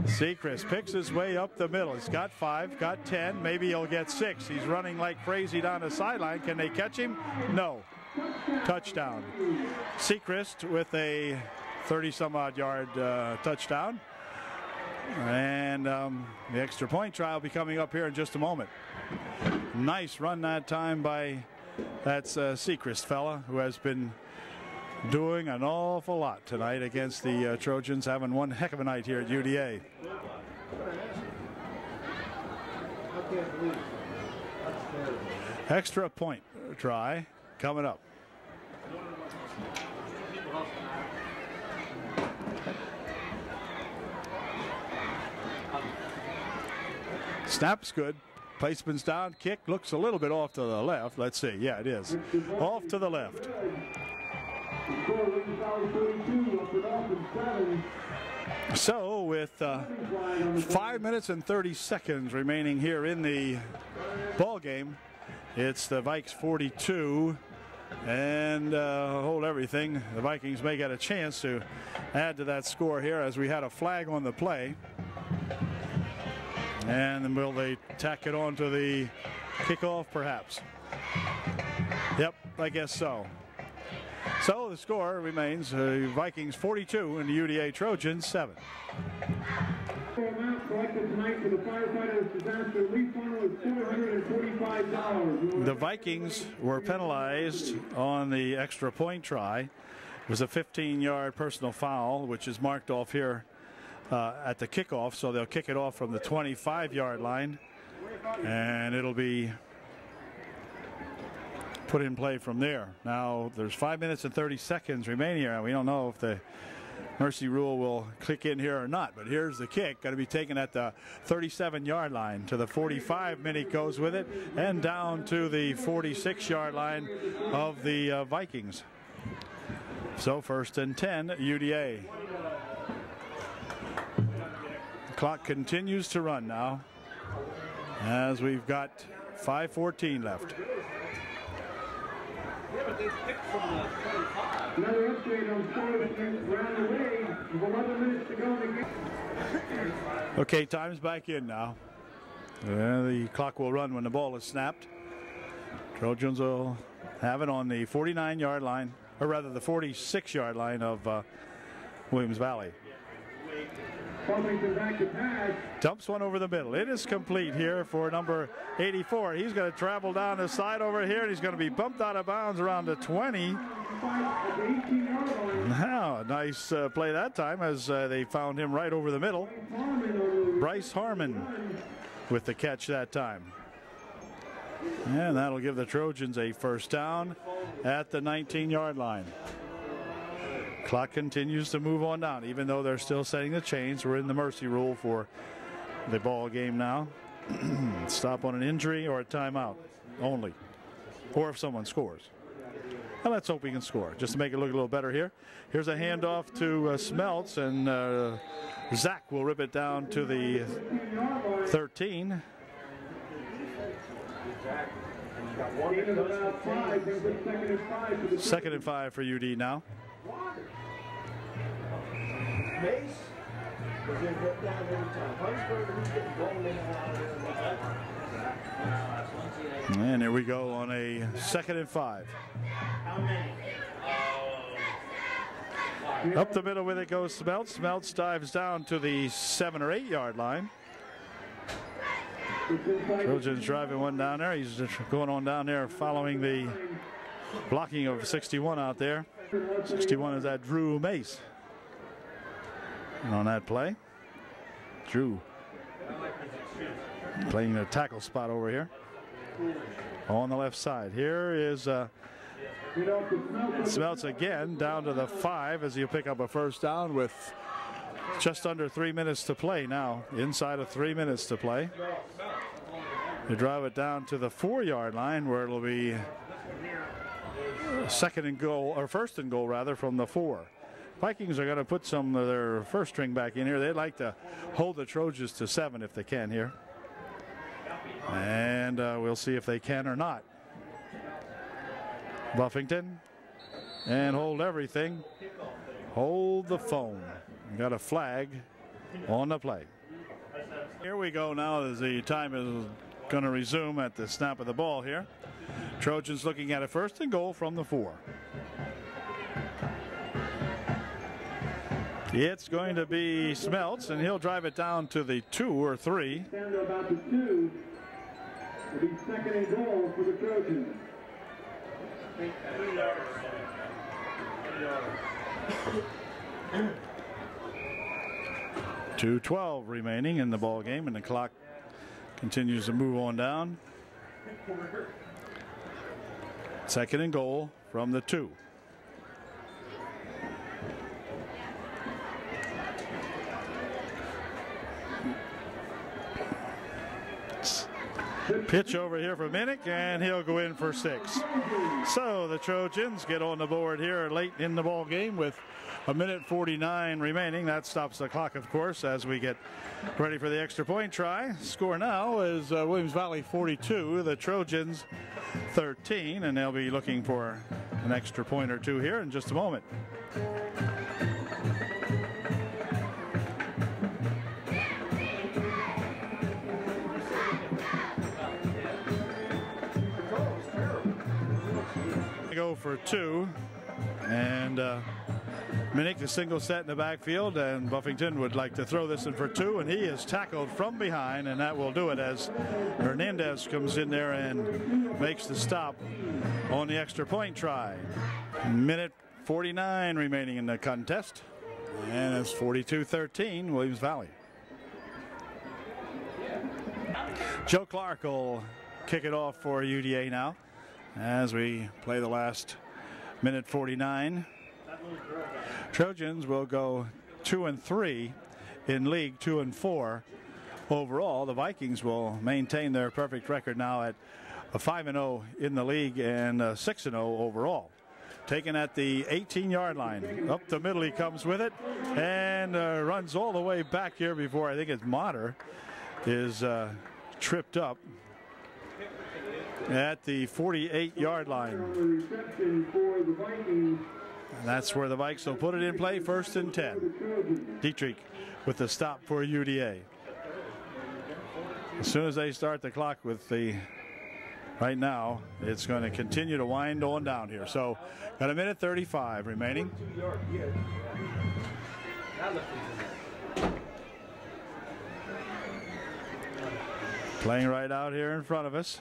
Sechrist picks his way up the middle. He's got 5, got 10, maybe he'll get 6. He's running like crazy down the sideline. Can they catch him? No. Touchdown. Sechrist with a 30-some-odd yard touchdown. And the extra point try will be coming up here in just a moment. Nice run that time by that Sechrist fella, who has been doing an awful lot tonight against the Trojans, having one heck of a night here at UDA. Extra point try coming up. Snap's good. Placement's down. Kick looks a little bit off to the left. Let's see. Yeah, it is. Off to the left. So with 5 minutes and 30 seconds remaining here in the ball game, it's the Vikes 42 and hold everything. The Vikings may get a chance to add to that score here, as we had a flag on the play. And then will they tack it on to the kickoff, perhaps? Yep, I guess so. So the score remains Vikings 42 and the UDA Trojans 7. The Vikings were penalized on the extra point try. It was a 15-yard personal foul, which is marked off here at the kickoff, so they'll kick it off from the 25-yard line, and it'll be put in play from there. Now there's 5 minutes and 30 seconds remaining here, and we don't know if the mercy rule will click in here or not, but here's the kick, going to be taken at the 37-yard line. To the 45, Minnie goes with it, and down to the 46-yard line of the Vikings. So 1st and 10, UDA. Clock continues to run now, as we've got 5:14 left. Another upgrade on score around the way. 11 minutes to go. Okay, time's back in now. The clock will run when the ball is snapped. Trojans will have it on the 49-yard line, or rather the 46-yard line of Williams Valley. Dumps one over the middle. It is complete here for number 84. He's going to travel down the side over here, and he's going to be bumped out of bounds around the 20. Now, nice play that time, as they found him right over the middle. Bryce Harmon with the catch that time. And that'll give the Trojans a first down at the 19-yard line. Clock continues to move on down, even though they're still setting the chains. We're in the mercy rule for the ball game now. Stop on an injury or a timeout only, or if someone scores. And let's hope we can score, just to make it look a little better here. Here's a handoff to Smeltz, and Zach will rip it down to the 13. Second and 5 for UD now. Mace was in that down every time. Huntsburg, he's getting blown in and out. And here we go on a 2nd and 5. Up the middle with it goes Smeltz. Smeltz dives down to the 7 or 8-yard line. Trojan's driving one down there. He's just going on down there following the blocking of 61 out there. 61 is that Drew Mace. And on that play, Drew playing the tackle spot over here. on the left side. Here is Smeltz again down to the 5 as he'll pick up a first down with just under 3 minutes to play now. Inside of 3 minutes to play. They drive it down to the 4-yard line where it'll be first and goal rather from the 4. Vikings are going to put some of their first string back in here. They'd like to hold the Trojans to 7 if they can here. And we'll see if they can or not. Buffington, and hold everything. Hold the phone. Got a flag on the play. Here we go now as the time is going to resume at the snap of the ball here. Trojans looking at a first and goal from the 4. It's going to be Smeltz, and he'll drive it down to the 2 or 3. Down to about the 2. It'll be second and goal for the Trojans. 2:12 remaining in the ball game, and the clock continues to move on down. Second and goal from the 2. Pitch over here for Minnick, and he'll go in for 6. So the Trojans get on the board here late in the ball game with 1:49 remaining. That stops the clock, of course, as we get ready for the extra point try. Score now is Williams Valley 42, the Trojans 13, and they'll be looking for an extra point or two here in just a moment. Go for 2, and Minnick the single set in the backfield, and Buffington would like to throw this in for 2, and he is tackled from behind, and that will do it as Hernandez comes in there and makes the stop on the extra point try. 1:49 remaining in the contest, and it's 42-13 Williams Valley. Joe Clark will kick it off for UDA now as we play the last 1:49. Trojans will go 2-3 in league, 2-4 overall. The Vikings will maintain their perfect record now at a 5-0 in the league and 6-0 overall. Taken at the 18-yard line. Up the middle he comes with it and runs all the way back here before I think it's Motter is tripped up at the 48-yard line. And that's where the Vikes will put it in play, 1st and 10. Dietrich with the stop for UDA. As soon as they start the clock with the, right now, it's going to continue to wind on down here. So got 1:35 remaining. Playing right out here in front of us.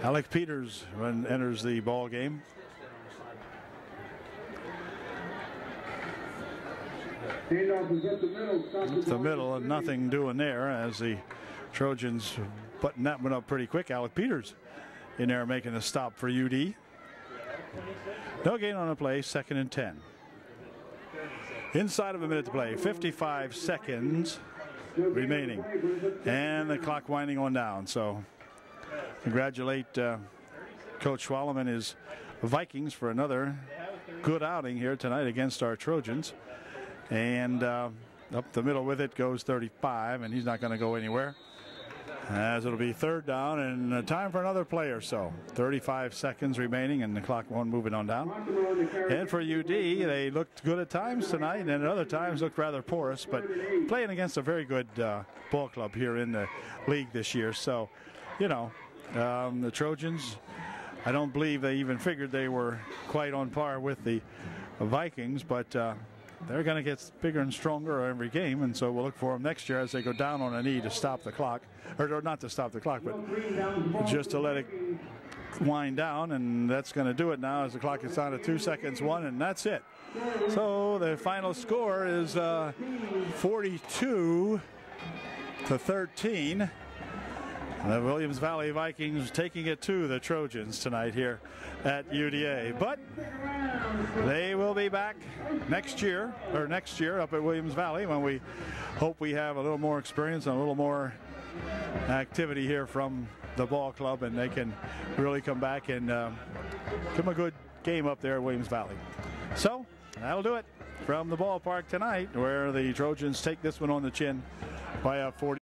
Alec Peters enters the ball game. Up the middle, and nothing doing there as the Trojans button that one up pretty quick. Alec Peters in there making a stop for UD. No gain on the play, 2nd and 10. Inside of a minute to play, 55 seconds remaining, and the clock winding on down. So congratulate Coach Schwalem and his Vikings for another good outing here tonight against our Trojans. And up the middle with it goes 35, and he's not going to go anywhere, as it'll be 3rd down and time for another play or so. 35 seconds remaining, and the clock won't move it on down. And for UD, they looked good at times tonight, and at other times looked rather porous, but playing against a very good ball club here in the league this year. So, you know, the Trojans, I don't believe they even figured they were quite on par with the Vikings, but they're going to get bigger and stronger every game, and so we'll look for them next year as they go down on a knee to stop the clock, or not to stop the clock, but just to let it wind down, and that's going to do it now as the clock is down to 2 seconds, 1, and that's it. So the final score is 42 13. The Williams Valley Vikings taking it to the Trojans tonight here at UDA. But they will be back next year up at Williams Valley, when we hope we have a little more experience and a little more activity here from the ball club, and they can really come back and give them a good game up there at Williams Valley. So that'll do it from the ballpark tonight, where the Trojans take this one on the chin by a 40.